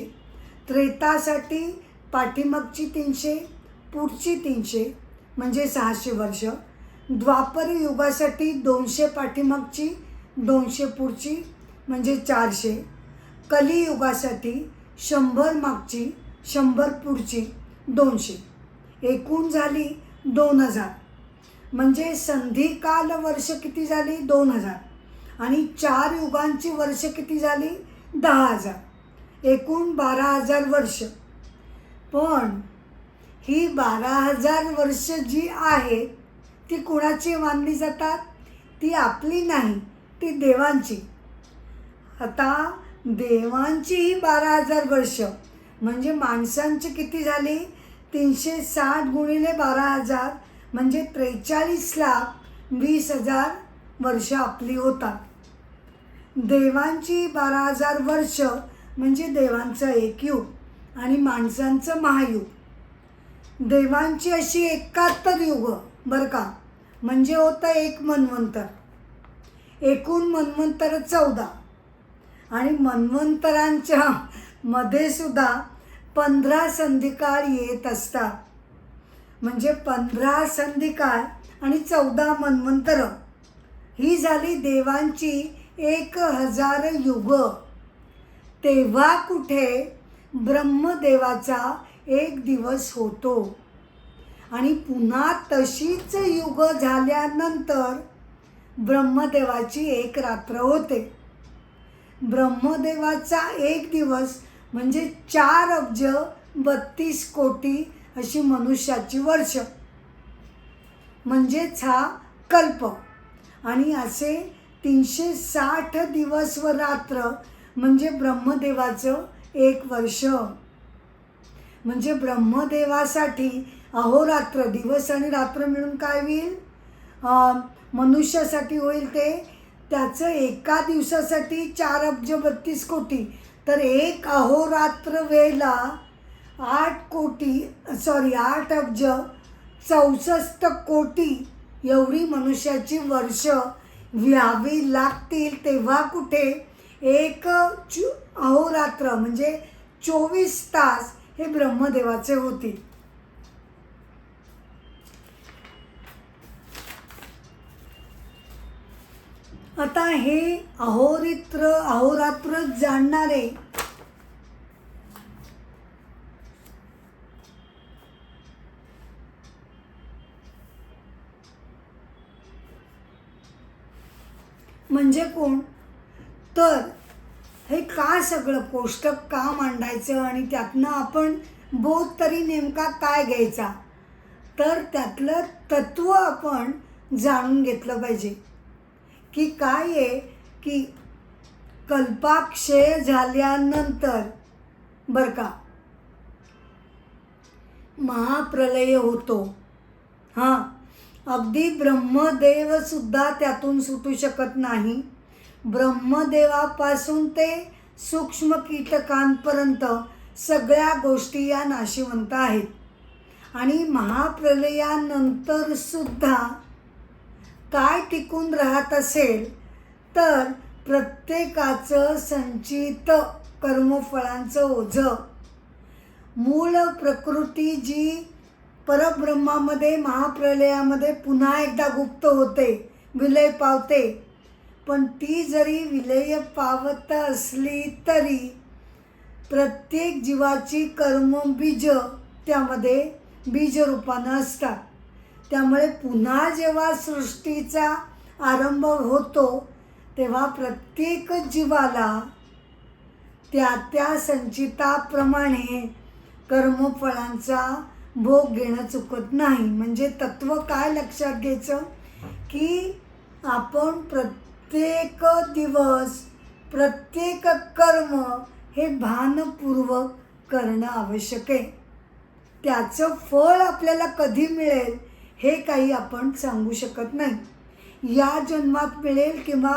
त्रेतासाठी पाठीमागची 300, पुढची 300 म्हणजे 600 वर्ष, द्वापर युगासाठी 200 पाठीमागची, 200 पुढची म्हणजे 400, कलियुगासाठी 100 मागची, 100 पुढची 200, एकूण झाली 2000. म्हणजे संधिकाल वर्ष किती झाली? 2000. आणि 4 युगांची वर्ष किती झाली? 10,000, एकूण 12,000 वर्ष. पण ही 12,000 वर्ष जी आहेत ती कुणाची मानली जातात? ती आपली नाही, ती देवांची. आता देवांची ही 12,000 वर्ष म्हणजे माणसांची किती झाली? 360 गुणिले 12,000 म्हणजे 43,20,000 वर्ष आपली होतात. देवांची 12,000 वर्ष म्हणजे देवांचं एक युग आणि माणसांचं महायुग. देवांची अशी 71 युग बरं का, म्हणजे होतं एक मन्वंतर. एकूण मन्वंतर 14, आणि मन्वंतरांच्या मध्ये सुद्धा 15 संधिकाळ येत असतात. म्हणजे 15 संधिकाळ आणि 14 मन्वंतर ही झाली देवांची 1000 युग. तेव्हा कुठे ब्रह्मदेवाचा एक दिवस होतो, आणि पुन्हा तशीच युग झाल्यानंतर ब्रह्मदेवाची एक रात्र होते. ब्रह्मदेवाचा एक दिवस म्हणजे 4,32,00,00,000 अशी मनुष्याची वर्ष, म्हणजेच हा कल्प. आणि असे 360 दिवस व रात्र म्हणजे ब्रह्मदेवाचं एक वर्ष. म्हणजे ब्रह्मदेवासाठी अहोरात्र, दिवस आणि रात्र मिळून काय होईल? मनुष्यासाठी होईल ते त्याचं एका दिवसासाठी 4,32,00,00,000. तर एक अहोरात्र वेळेला 8,64,00,00,000 एवढी मनुष्याची वर्ष व्हावी लागतील. तेव्हा कुठे एक अहोरात्र म्हणजे 24 तास हे ब्रह्मदेवाचे होतील. आता हे अहोरात्र जाणणारे म्हणजे कोण? तर हे का सगळं कोष्टक का मांडायचं आणि त्यातनं आपण बोध तरी नेमका काय घ्यायचा? तर त्यातलं तत्त्व आपण जाणून घेतलं पाहिजे की काय आहे की कल्पाक्षय झाल्यानंतर बरं का महाप्रलय होतो. हां, अगदी ब्रह्मदेवसुद्धा त्यातून सुटू शकत नाही. ब्रह्मदेवापासून ते सूक्ष्म कीटकांपर्यंत सगळ्या गोष्टी या नाशिवंत आहेत. आणि महाप्रलयानंतरसुद्धा काय टिकून राहत असेल तर प्रत्येकाचं संचित कर्मफळांचं ओझं, मूळ प्रकृती जी परब्रह्मामध्ये महाप्रलयामध्ये पुन्हा एकदा गुप्त होते, विलय पावते. पण ती जरी विलय पावत असली तरी प्रत्येक जीवाची कर्मबीज त्यामध्ये बीजरूपानं असतात. त्यामुळे पुन्हा जेव्हा सृष्टीचा आरंभ होतो तेव्हा प्रत्येक जीवाला त्या त्या संचिताप्रमाणे कर्मफळांचा भोग घेणं चुकत नाही. म्हणजे तत्त्व काय लक्षात घ्यायचं की आपण प्रत्येक दिवस प्रत्येक कर्म हे भानपूर्वक करणं आवश्यक आहे. त्याचं फळ आपल्याला कधी मिळेल हे काही आपण सांगू शकत नाही. या जन्मात मिळेल किंवा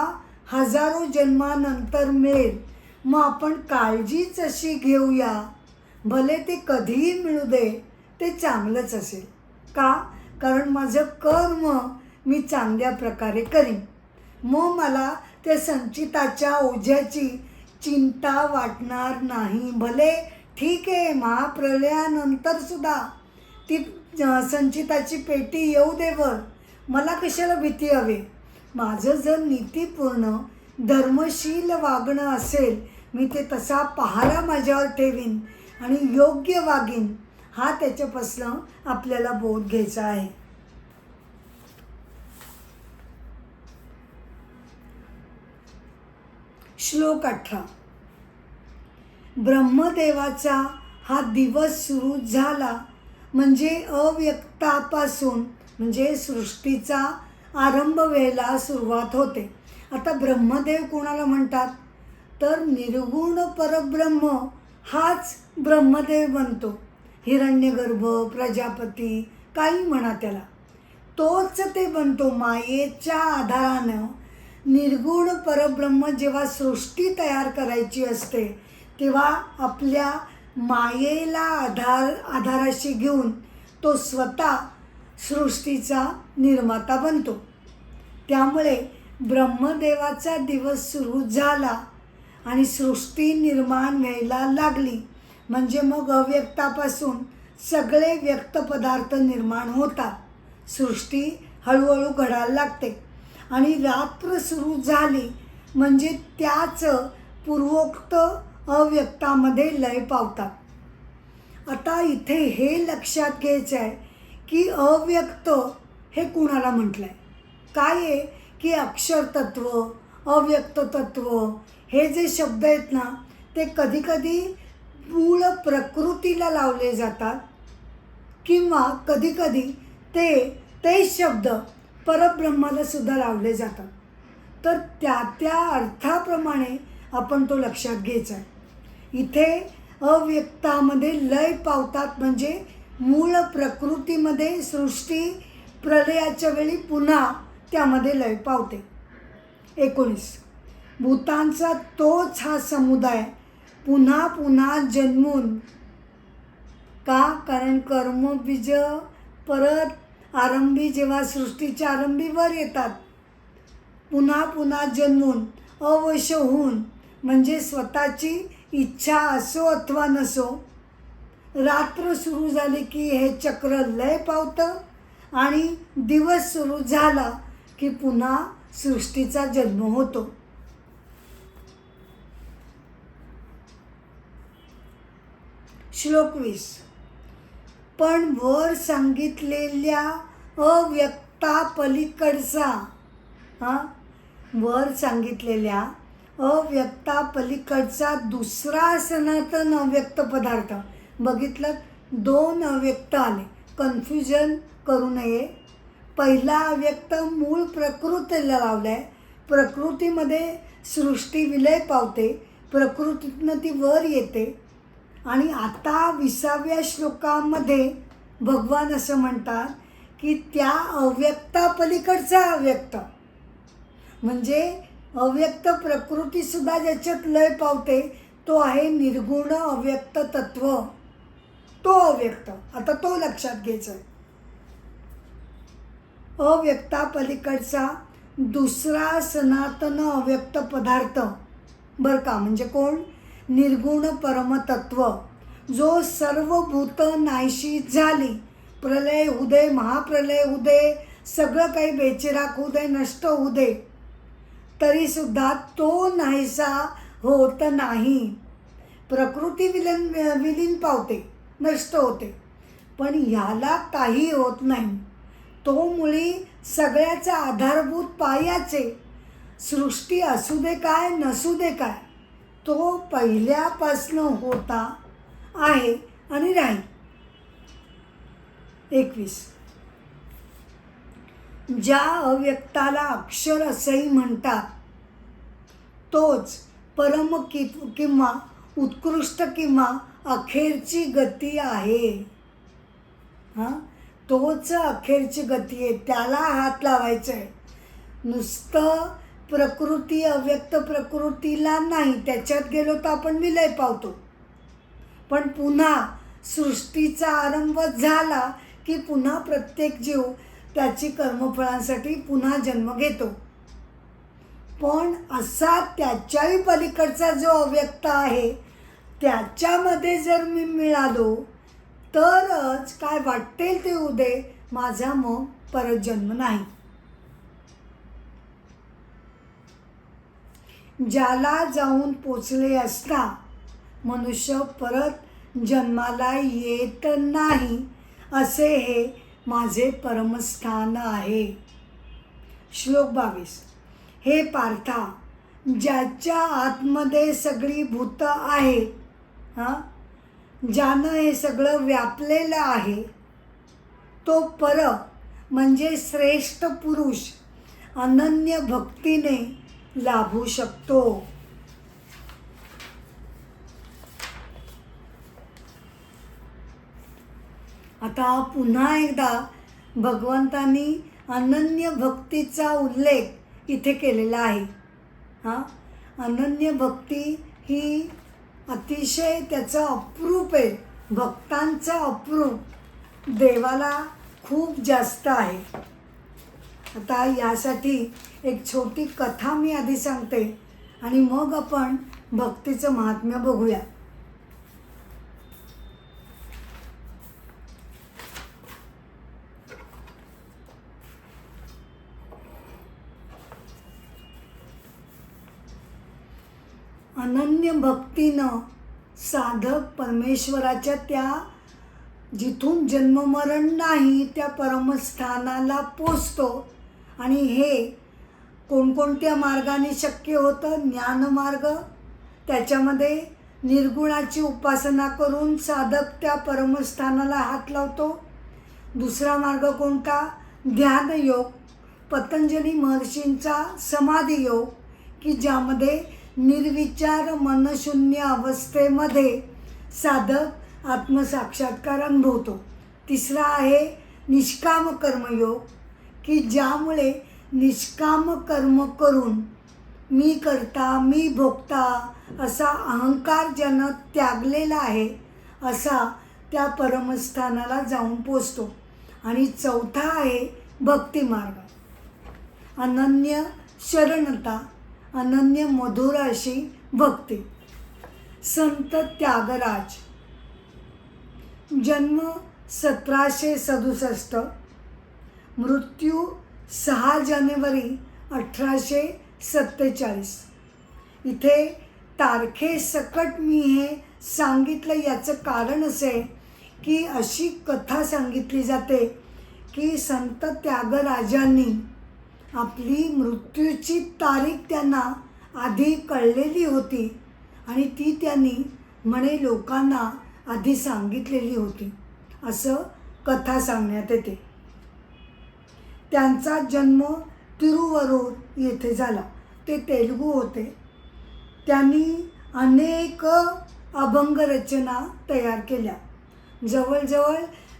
हजारो जन्मानंतर मिळेल. मग आपण काळजीच अशी घेऊया, भले ते कधीही मिळू दे, ते चांगलंच असेल. का? कारण माझं कर्म मी चांगल्या प्रकारे करीन. मग मला त्या संचिताच्या ओझ्याची चिंता वाटणार नाही. भले ठीक आहे, महाप्रलयानंतरसुद्धा ती संचिताची पेटी येऊ देवर, मला कशाला भीती हवी? माझं जर नीतीपूर्ण धर्मशील वागणं असेल, मी ते तसा पहारा माझ्यावर ठेवीन आणि योग्य वागीन. हा त्याच्यापासून आपल्याला बोध घ्यायचा आहे. श्लोक 18. ब्रह्मदेवाचा हा दिवस सुरू झाला म्हणजे अव्यक्तापासून म्हणजे सृष्टीचा आरंभ व्हायला सुरुवात होते. आता ब्रह्मदेव कोणाला म्हणतात? तर निर्गुण परब्रह्म हाच ब्रह्मदेव बनतो. हिरण्यगर्भ, प्रजापती, काही म्हणा त्याला, तोच ते बनतो. मायेच्या आधारानं निर्गुण परब्रह्म जेव्हा सृष्टी तयार करायची असते तेव्हा आपल्या मायेला आधाराशी घेऊन तो स्वतः सृष्टीचा निर्माता बनतो. त्यामुळे ब्रह्मदेवाचा दिवस सुरू झाला आणि सृष्टी निर्माण व्हायला लागली म्हणजे मग अव्यक्तापासून सगळे व्यक्त पदार्थ निर्माण होतात. सृष्टी हळूहळू घडायला लागते आणि रात्र सुरू झाली म्हणजे त्याच पूर्वोक्त अव्यक्तामध्ये लय पावतात. आता इथे हे लक्षात घ्यायचं आहे की अव्यक्त हे कुणाला म्हटलं आहे? काय आहे की अक्षर तत्व, अव्यक्त तत्व हे जे शब्द आहेत ना ते कधीकधी मूळ प्रकृतीला लावले जातात किंवा कधीकधी ते शब्द परब्रह्माला सुद्धा लावले जातात. तर त्या अर्थाप्रमाणे आपण तो लक्षात घ्यायचा आहे. इथे अव्यक्तामध्ये लय पावतात म्हणजे मूळ प्रकृतीमध्ये सृष्टी प्रलयाच्या वेळी पुन्हा त्यामध्ये लय पावते. 19. भूतांचा तोच हा समुदाय पुन्हा पुन्हा जन्मून का? कारण कर्मबीज परत आरंभी जेव्हा सृष्टीच्या आरंभी वर येतात पुन्हा पुन्हा जन्मून अवश होऊन म्हणजे स्वतःची इच्छा असो अथवा नसो रात्र सुरू झाली की हे चक्र लय पावतं आणि दिवस सुरू झाला की पुन्हा सृष्टीचा जन्म होतो. श्लोक 20. पण वर सांगितलेल्या अव्यक्तापलीकडचा वर सांगितलेल्या अव्यक्तापलीकडचा दुसरा सनातन अव्यक्त पदार्थ. बघितलं, 2 अव्यक्त आले, कन्फ्युजन करू नये. पहिला अव्यक्त मूळ प्रकृतीला लावला आहे. प्रकृतीमध्ये सृष्टी विलय पावते, प्रकृतीतनं ती वर येते. आणि आता 20व्या श्लोकामध्ये भगवान असं म्हणतात की त्या अव्यक्तापलीकडचा अव्यक्त, म्हणजे अव्यक्त प्रकृतीसुद्धा ज्याच्यात लय पावते तो आहे निर्गुण अव्यक्त तत्व, तो अव्यक्त. आता तो लक्षात घ्यायचा आहे. अव्यक्तापलीकडचा दुसरा सनातन अव्यक्त पदार्थ बरं का, म्हणजे कोण? निर्गुण परमतत्व, जो सर्व भूत नाहीशी झाली, प्रलय होऊ दे, महाप्रलय होऊ दे, सगळं काही बेचिराख होऊ दे, नष्ट होऊ दे, तरीसुद्धा तो नाहीसा होत नाही. प्रकृती विलीन पावते, नष्ट होते, पण ह्याला काही होत नाही. तो मुळी सगळ्याचा आधारभूत पायाचे, सृष्टी असू दे काय नसू दे काय, तो पहिल्यापासनं होता आहे आणि राहील. 21. ज्या अव्यक्ताला अक्षर असंही म्हणतात तोच परम किंवा उत्कृष्ट किंवा अखेरची गती आहे. तोच अखेरची गती आहे, त्याला हात लावायचा आहे. नुसतं प्रकृती अव्यक्त प्रकृतीला नाही, त्याच्यात गेलो तर आपण विलय पावतो. पण पुन्हा सृष्टीचा आरंभ झाला की पुन्हा प्रत्येक जीव त्याची कर्मफळांसाठी पुन्हा जन्म घेतो. पण असा त्याच्याही पलीकडचा जो अव्यक्त आहे त्याच्यामध्ये जर मी मिळालो तरच काय वाटेल ते होऊ दे, माझा मग परत जन्म नाही. ज्याला जाऊन पोचले असता मनुष्य परत जन्माला येत नाही, असे हे माझे परमस्थान आहे. श्लोक 22. हे पार्था, ज्याच्या आतमध्ये सगळी भूत आहेत, ज्यानं हे सगळं व्यापलेलं आहे, तो पर म्हणजे श्रेष्ठ पुरुष अनन्य भक्तीने लाभू शकतो. आता पुन्हा एकदा भगवंतांनी अनन्य भक्तीचा उल्लेख इथे केलेला आहे. अनन्य भक्ती ही अतिशय त्याचं अप्रूप आहे, भक्तांचं अप्रूप देवाला खूप जास्त आहे. आता यासाठी एक छोटी कथा मी आधी सांगते आणि मग आपण भक्तीचं महात्म्य बघूया. अनन्य भक्तीनं साधक परमेश्वराच्या त्या जिथून जन्ममरण नाही त्या परमस्थानाला पोचतो. आणि हे कोणकोणत्या मार्गाने शक्य होतं? ज्ञानमार्ग, त्याच्यामध्ये निर्गुणाची उपासना करून साधक त्या परमस्थानाला हात लावतो. दुसरा मार्ग कोणता? ध्यानयोग, पतंजली महर्षींचा समाधी योग, की ज्यामध्ये निर्विचार मनशून्य अवस्थेमध्ये साधक आत्मसाक्षात्कार अनुभवतो. तिसरा आहे निष्काम कर्मयोग, की ज्यामुळे निष्काम कर्म करून मी करता मी भोगता असा अहंकार ज्यानं त्यागलेला आहे असा त्या परमस्थानाला जाऊन पोचतो. आणि चौथा आहे भक्तिमार्ग, अनन्य शरणता, अनन्य मधुर अशी भक्ती. संत त्यागराज, जन्म 1767, मृत्यू 6 जानेवारी 1847. इथे तारखेसकट मी हे सांगितलं याचं कारण असे की अशी कथा सांगितली जाते की संत त्यागराजांनी आपली मृत्यूची तारीख त्यांना आधी कळलेली होती आणि ती त्यांनी म्हणे लोकांना आधी सांगितलेली होती, असं कथा सांगण्यात येते. त्यांचा जन्म तिरुवरूर येथे झाला. ते तेलुगू होते. त्यांनी अनेक अभंग रचना तयार केल्या. जवळजवळ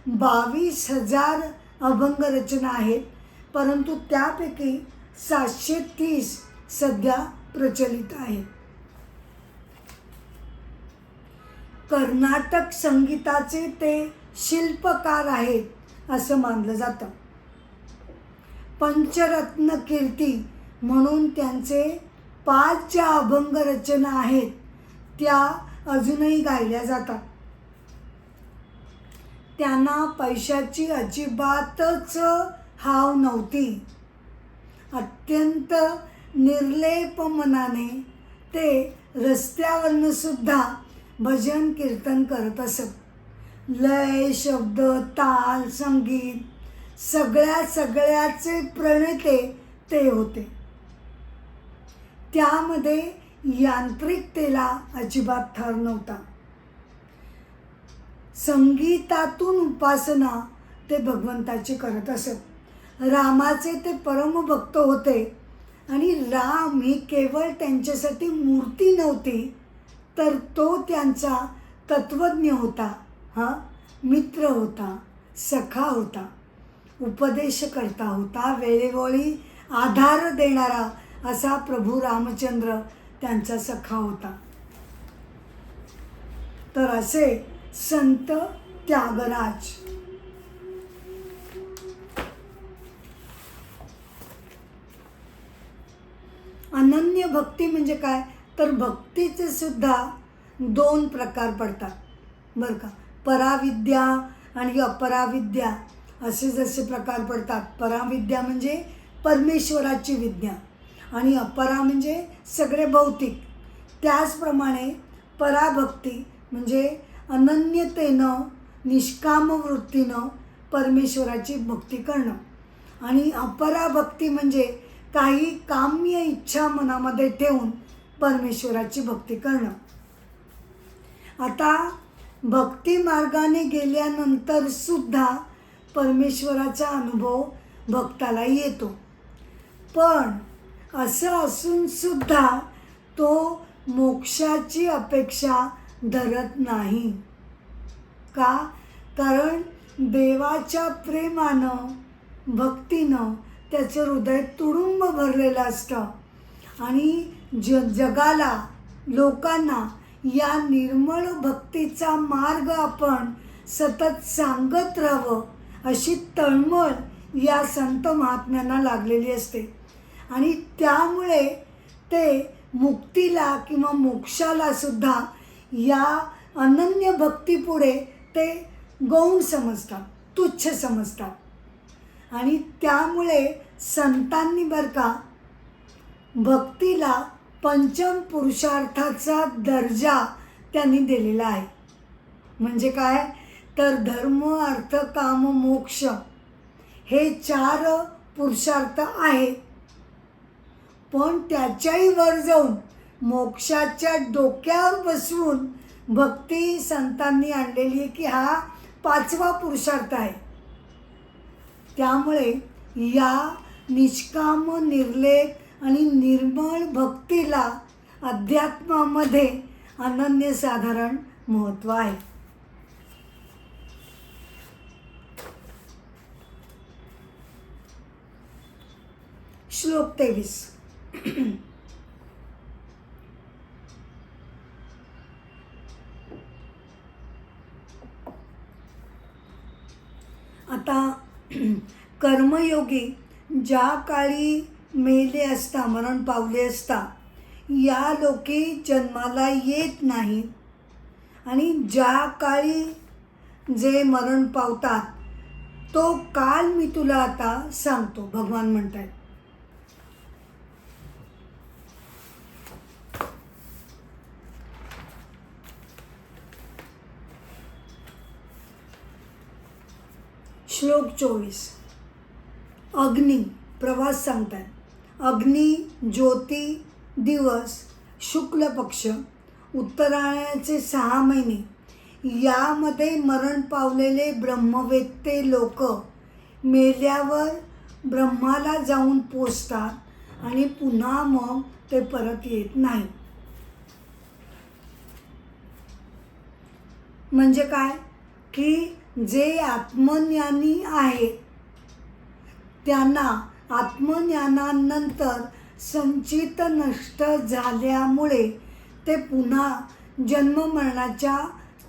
22,000 अभंग रचना आहेत, परंतु त्यापैकी 730 सध्या प्रचलित आहेत. कर्नाटक संगीताचे ते शिल्पकार आहेत असं मानलं जातं. पंचरत्न कीर्ती म्हणून त्यांचे 5 ज्या अभंग रचना आहेत त्या अजूनही गायल्या जातात. त्यांना पैशाची अजिबातच हाव नव्हती. अत्यंत निर्लेप मनाने ते रस्त्यावरनं सुद्धा भजन कीर्तन करत असत. लय, शब्द, ताल, संगीत सगळ्याचे प्रणेते ते होते. त्यामध्ये यांत्रिकतेला अजिबात थर नव्हता. संगीतातून उपासना ते भगवंताची करत असत. रामाचे ते परमभक्त होते आणि राम ही केवळ त्यांच्यासाठी मूर्ती नव्हती, तर तो त्यांचा तत्वज्ञ होता, मित्र होता, सखा होता, उपदेशकर्ता होता, वेळोवेळी आधार देणारा असा प्रभू रामचंद्र त्यांचा सखा होता. तर असे संत त्यागराज. अनन्य भक्ती म्हणजे काय, तर भक्तीचे सुद्धा 2 प्रकार पडतात बरं का. पराविद्या आणि अपराविद्या असे जसे प्रकार पडतात. पराविद्या म्हणजे परमेश्वराची विद्या आणि अपरा म्हणजे सगळे भौतिक. त्याचप्रमाणे पराभक्ती म्हणजे अनन्यतेनं निष्काम वृत्तीनं परमेश्वराची भक्ती करणं आणि अपराभक्ती म्हणजे काही काम्य इच्छा मनामध्ये ठेवून परमेश्वराची भक्ती करणं. आता भक्ती मार्गाने गेल्यानंतर सुद्धा परमेश्वराचा अनुभव भक्ताला येतो, पण असं असून सुद्धा तो मोक्षाची अपेक्षा धरत नाही. का? कारण देवाच्या प्रेमानं, भक्तीनं त्याचं हृदय तुडुंब भरलेलं असतं आणि जगाला, लोकांना या निर्मळ भक्तीचा मार्ग आपण सतत सांगत राहावं अशी तळमळ या संत महात्म्यांना लागलेली असते आणि त्यामुळे ते मुक्तीला किंवा मोक्षाला सुद्धा या अनन्य भक्तीपुढे ते गौण समजतात, तुच्छ समजतात आणि त्यामुळे संतांनी बरं का भक्तीला पंचम पुरुषार्थाचा दर्जा त्यांनी दिलेला आहे. म्हणजे काय, तर धर्म, अर्थ, काम, मोक्ष हे 4 पुरुषार्थ आहेत, पण त्याच्याही वर जाऊन मोक्षाच्या डोक्यावर बसवून भक्ती संतांनी आणलेली आहे की हा 5वा पुरुषार्थ आहे. त्यामुळे या निष्काम, निर्लेप आणि निर्मळ भक्तीला अध्यात्मामध्ये अनन्यसाधारण महत्त्व आहे. श्लोक 23. आता कर्मयोगी ज्या काळी मेले असता, मरण पावले असता, या लोके जन्माला येत नाहीत आणि ज्या काळी जे मरण पावतात तो काल मी तुला आता सांगतो, भगवान म्हणतात. श्लोक 24. अग्नी प्रवास सांगतात. अग्नी, ज्योती, दिवस, शुक्ल पक्ष, उत्तरायणाचे 6 महिने यामध्ये मरण पावलेले ब्रह्मवेत्ते लोक मेल्यावर ब्रह्माला जाऊन पोचतात आणि पुन्हा मग ते परत येत नाही. म्हणजे काय की जे आत्मज्ञानी आहे त्यांना आत्मज्ञानानंतर संचित नष्ट झाल्यामुळे ते पुन्हा जन्ममरणाच्या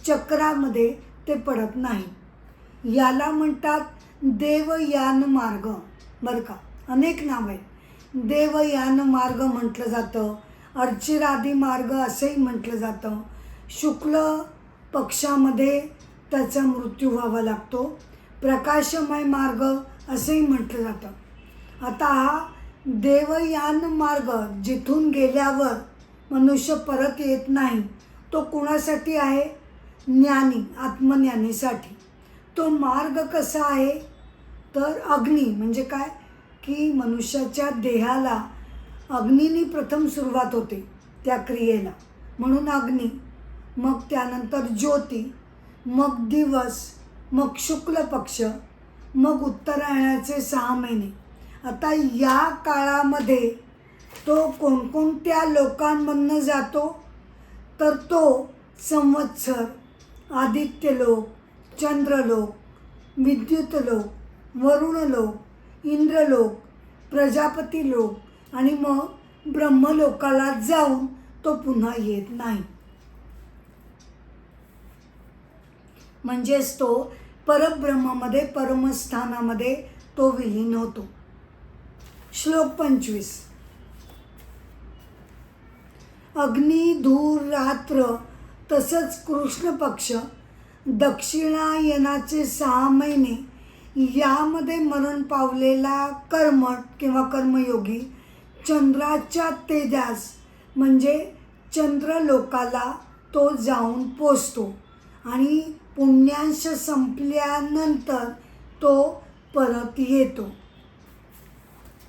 चक्रामध्ये ते पडत नाही. याला म्हणतात देवयान मार्ग. बरं का, अनेक नाव आहेत. देवयान मार्ग म्हटलं जातं, अर्चिरादी मार्ग असंही म्हटलं जातं. शुक्ल पक्षामध्ये त्याचा मृत्यू व्हावा लागतो. प्रकाशमय मार्ग असंही म्हटलं जातं. आता हा देवयान मार्ग जिथून गेल्यावर मनुष्य परत येत नाही तो कोणासाठी आहे? ज्ञानी, आत्मज्ञानीसाठी. तो मार्ग कसा आहे तर अग्नी म्हणजे काय की मनुष्याच्या देहाला अग्नीने प्रथम सुरुवात होते त्या क्रियेला, म्हणून अग्नी, मग त्यानंतर ज्योती, मग दिवस, मग शुक्ल पक्ष, मग उत्तरायणाचे 6 महिने. आता या काळामध्ये तो कोणकोणत्या लोकांमधनं जातो तर तो संवत्सर, आदित्यलोक, चंद्रलोक, विद्युतलोक, वरुणलोक, इंद्रलोक, प्रजापती लोक आणि मग ब्रह्मलोकाला जाऊन तो पुन्हा येत नाही. म्हणजेच तो परब्रह्मामध्ये, परमस्थानामध्ये तो विलीन होतो. श्लोक 25. अग्नी, धूर, रात्र तसंच कृष्ण पक्ष, दक्षिणायनाचे 6 महिने यामध्ये मरण पावलेला कर्मठ किंवा कर्मयोगी चंद्राच्या तेजास म्हणजे चंद्रलोकाला तो जाऊन पोचतो आणि पुण्यांश संपल्यानंतर तो परत येतो.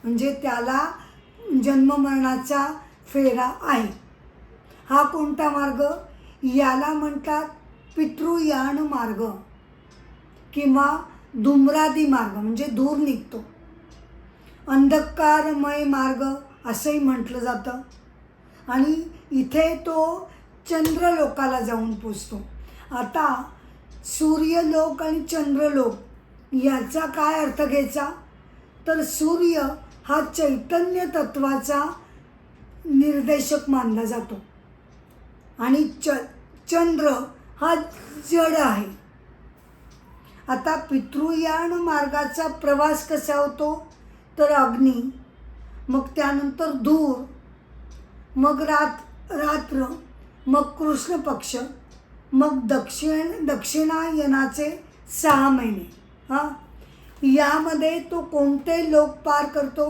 म्हणजे त्याला जन्ममरणाचा फेरा आहे. हा कोणता मार्ग? याला म्हणतात पितृयान मार्ग किंवा धूम्रादी मार्ग, म्हणजे धूर निघतो. अंधकारमय मार्ग असंही म्हटलं जातं. आणि इथे तो चंद्रलोकाला जाऊन पोचतो. आता सूर्यलोक आणि चंद्रलोक याचा काय अर्थ घ्यायचा तर सूर्य हा चैतन्य तत्वाचा निर्देशक मानला जातो आणि चंद्र हा जड आहे. आता पितृयान मार्गाचा प्रवास कसा होतो तर अग्नी, मग त्यानंतर धूर, मग रात्र, मग कृष्ण पक्ष, मग दक्षिणायनाचे 6 महिने यामध्ये तो कोणते लोक पार करतो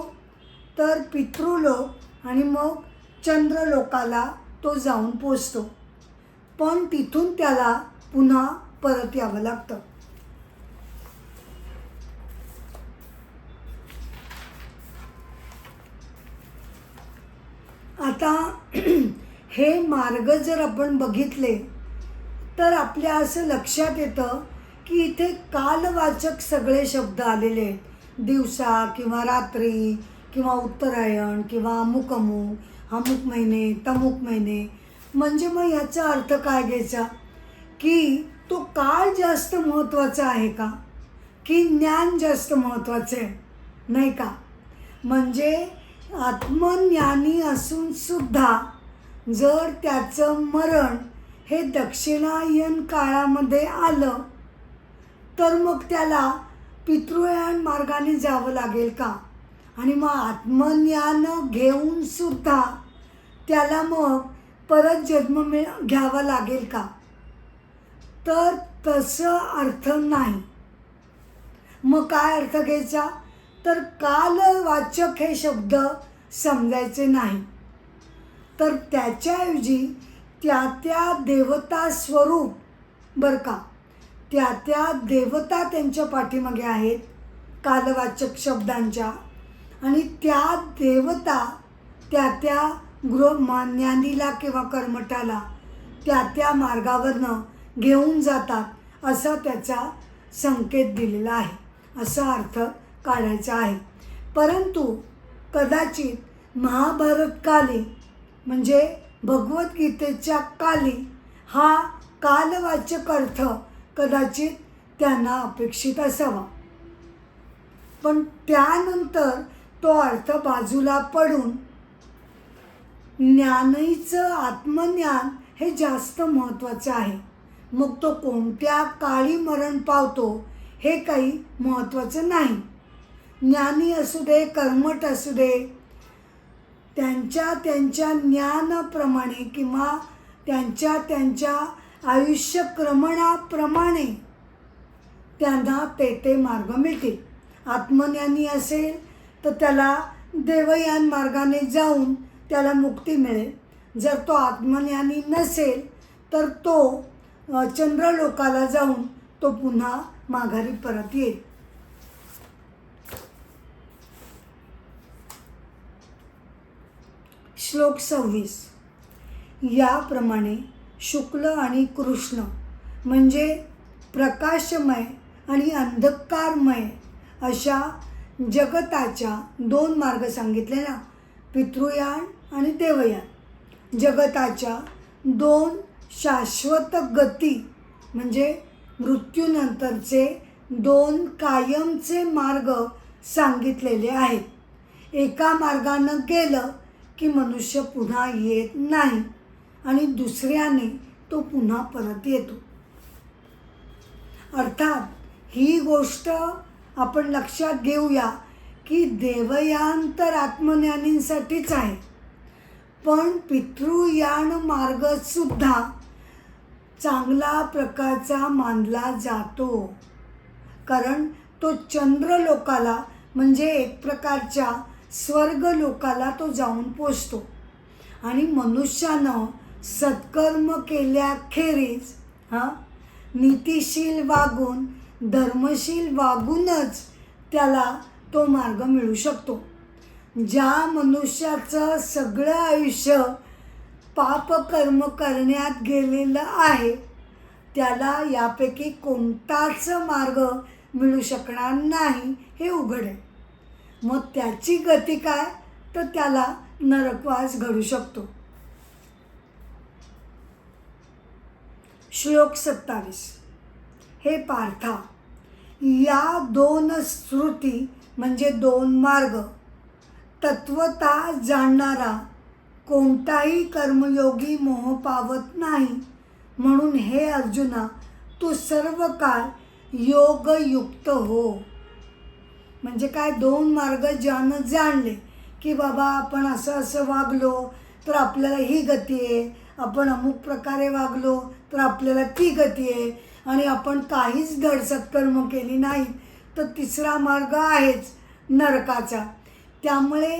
तर पितृलोक आणि मग चंद्रलोकाला तो जाऊन पोचतो. पण तिथून त्याला पुन्हा परत यावं लागतं. आता हे मार्ग जर आपण बघितले तर आपल्या असं लक्षात येतं की इथे कालवाचक सगळे शब्द आलेले आहेत. दिवसा किंवा रात्री किंवा उत्तरायण किंवा अमुक अमुक महिने, तमुक महिने. म्हणजे मग याचा अर्थ काय घ्यायचा की तो काळ जास्त महत्त्वाचा आहे का की ज्ञान जास्त महत्त्वाचं आहे, नाही का? म्हणजे आत्मज्ञानी असून सुद्धा जर त्याचं मरण हे दक्षिणायन काळामध्ये आलं तर मग त्याला पितृयान मार्गाने जावं लागेल का? आणि मग आत्मज्ञान घेऊन सुद्धा त्याला मग परत जन्म घ्यावा लागेल का? तर तसं अर्थ नाही. मग काय अर्थ घ्यायचा तर कालवाचक हे शब्द समजायचे नाही, तर त्याच्याऐवजी त्या देवता स्वरूप, बरं का, त्या त्या देवता त्यांच्या पाठीमागे आहेत कालवाचक शब्दांच्या, आणि त्या देवता त्या त्या ज्ञानीला किंवा कर्मठाला त्या त्या मार्गावरनं घेऊन जातात, असा त्याचा संकेत दिलेला आहे, असा अर्थ काढायचा आहे. परंतु कदाचित महाभारतकाली म्हणजे भगवद्गीतेच्या काली हा कालवाचक अर्थ कदाचित त्यांना अपेक्षित असावा, पण त्यानंतर तो अर्थ बाजूला पडून ज्ञानीचं आत्मज्ञान हे जास्त महत्त्वाचं आहे. मग तो कोणत्या काळी मरण पावतो हे काही महत्त्वाचं नाही. ज्ञानी असू दे, कर्मठ असू दे, त्यांच्या त्यांच्या ज्ञानाप्रमाणे किंवा त्यांच्या त्यांच्या आयुष्यक्रमणाप्रमाणे त्यांना ते मार्ग मिळतील. आत्मज्ञानी असेल तर त्याला देवयान मार्गाने जाऊन त्याला मुक्ती मिळेल. जर तो आत्मज्ञानी नसेल तर तो चंद्रलोकाला जाऊन तो पुन्हा माघारी परत येईल. श्लोक 26. याप्रमाणे शुक्ल आणि कृष्ण म्हणजे प्रकाशमय आणि अंधकारमय अशा जगताच्या दोन मार्ग सांगितले ना, पितृयान आणि देवयान. जगताच्या दोन शाश्वत गती म्हणजे मृत्यूनंतरचे दोन कायमचे मार्ग सांगितलेले आहेत. एका मार्गानं गेलं की मनुष्य पुन्हा येत नाही आणि दुसऱ्याने तो पुन्हा परत येतो. अर्थात ही गोष्ट आपण लक्षात घेऊया की देवयान तर आत्मज्ञानींसाठीच आहे, पण पितृयान मार्गसुद्धा चांगला प्रकारचा मानला जातो, कारण तो चंद्रलोकाला म्हणजे एक प्रकारच्या स्वर्गलोकाला तो जाऊन पोचतो. आणि मनुष्यानं सत्कर्म केल्याखेरीज नीतिशील वागून धर्मशील वागूनच त्याला तो मार्ग मिळू शकतो. ज्या मनुष्याचं सगळं आयुष्य पापकर्म करण्यात गेलेलं आहे त्याला यापैकी कोणताच मार्ग मिळू शकणार नाही हे उघड आहे. मग त्याची गती काय, तर त्याला नरकवास घडू शकतो. श्लोक 27. हे पार्था, या दोन श्रुती म्हणजे दोन मार्ग तत्वता जाणणारा कोणताही कर्मयोगी मोह पावत नाही. म्हणून हे अर्जुना, तू सर्व काळ योगयुक्त हो. म्हणजे काय, दोन मार्ग ज्यानं जाणले की बाबा आपण असं असं वागलो तर आपल्याला ही गती आहे, आपण अमुक प्रकारे वागलो तर आपल्याला ती गती आहे, आणि आपण काहीच धड सत्कर्म केली नाही तर तिसरा मार्ग आहेच नरकाचा. त्यामुळे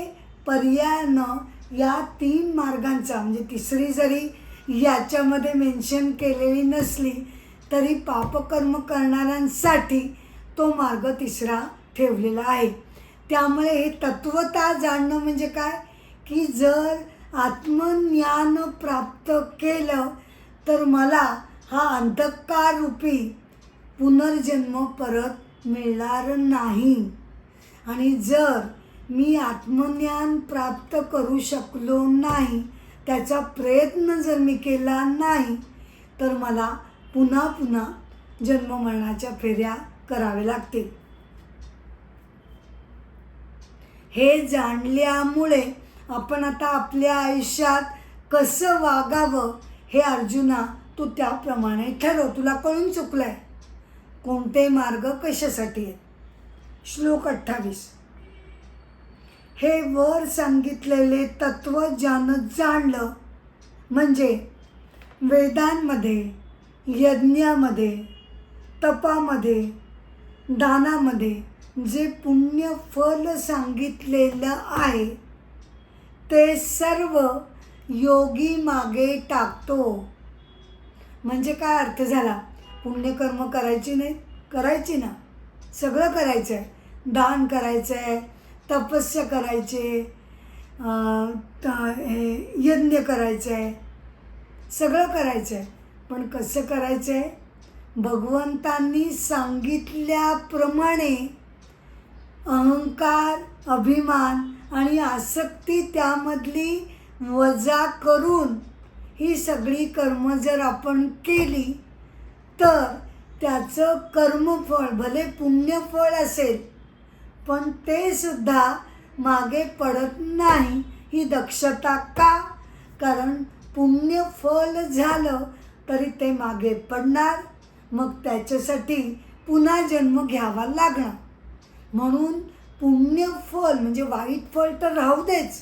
पर्यायानं या तीन मार्गांचा म्हणजे तिसरी जरी याच्यामध्ये मेन्शन केलेली नसली तरी पापकर्म करणाऱ्यांसाठी तो मार्ग तिसरा ठेवलेला आहे. त्यामुळे हे तत्वता जाणणं म्हणजे काय की जर आत्मज्ञान प्राप्त केलं तर मला हा अंधकाररूपी पुनर्जन्म परत मिळणार नाही, आणि जर मी आत्मज्ञान प्राप्त करू शकलो नाही, त्याचा प्रयत्न जर मी केला नाही तर मला पुन्हा पुन्हा जन्ममरणाच्या फेऱ्या कराव्या लागतील. हे जाणल्यामुळे आपण आता आपल्या आयुष्यात कसं वागावं हे अर्जुना तू त्याप्रमाणे ठरव. तुला कळून चुकलं आहे कोणते मार्ग कशासाठी आहेत. श्लोक 28. हे वर सांगितलेले तत्व ज्यानं जाणलं म्हणजे वेदांमध्ये, यज्ञामध्ये, तपामध्ये, दानामध्ये जे पुण्य फल सांगितलेलं आहे ते सर्व योगी मागे टाकतो. म्हणजे काय अर्थ झाला, पुण्यकर्म करायची नाही? करायची ना, सगळं करायचं आहे. दान करायचं आहे, तपस्या करायचे, यज्ञ करायचं आहे, सगळं करायचं आहे. पण कसं करायचं आहे? भगवंतांनी सांगितल्याप्रमाणे अहंकार, अभिमान आणि आसक्ती त्यामधली वजा करून ही सगळी कर्म जर आपण केली तर त्याचं कर्मफळ भले पुण्यफळ असेल पण ते सुद्धा मागे पडत नाही. ही दक्षता का? कारण पुण्यफळ झालं तरी ते मागे पडणार, मग त्याच्यासाठी पुन्हा जन्म घ्यावा लागणार. म्हणून पुण्यफळ म्हणजे वाईट फळ तर राहू देच,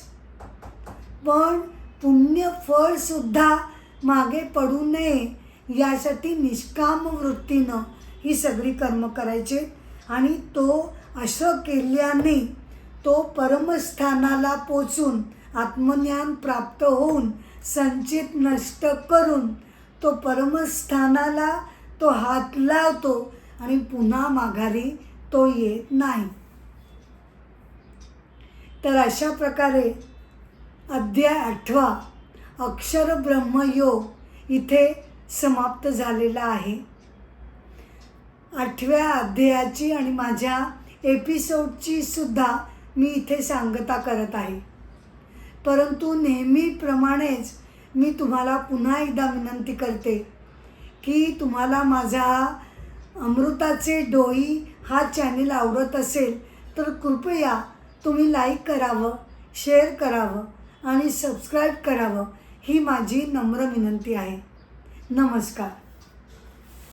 पण पुण्यफळसुद्धा मागे पडू नये यासाठी निष्काम वृत्तीनं ही सगळी कर्म करायची. आणि तो असं केल्याने तो परमस्थानाला पोचून आत्मज्ञान प्राप्त होऊन संचित नष्ट करून तो परमस्थानाला तो हात लावतो आणि पुन्हा माघारी तो येत नाही. तर अशा प्रकारे अध्याय 8 अक्षर ब्रह्मयोग इथे समाप्त झालेला आहे. 8व्या अध्यायाची आणि माझ्या एपिसोडची सुद्धा मी इथे सांगता करत आहे. परंतु नेहमीप्रमाणेच मी तुम्हाला पुन्हा एकदा विनंती करते की तुम्हाला माझा अमृताचे डोई हा चॅनल आवडत असेल तर कृपया तुम्ही लाईक करावं, शेअर करावं आणि सबस्क्राईब करावं ही माझी नम्र विनंती आहे. नमस्कार.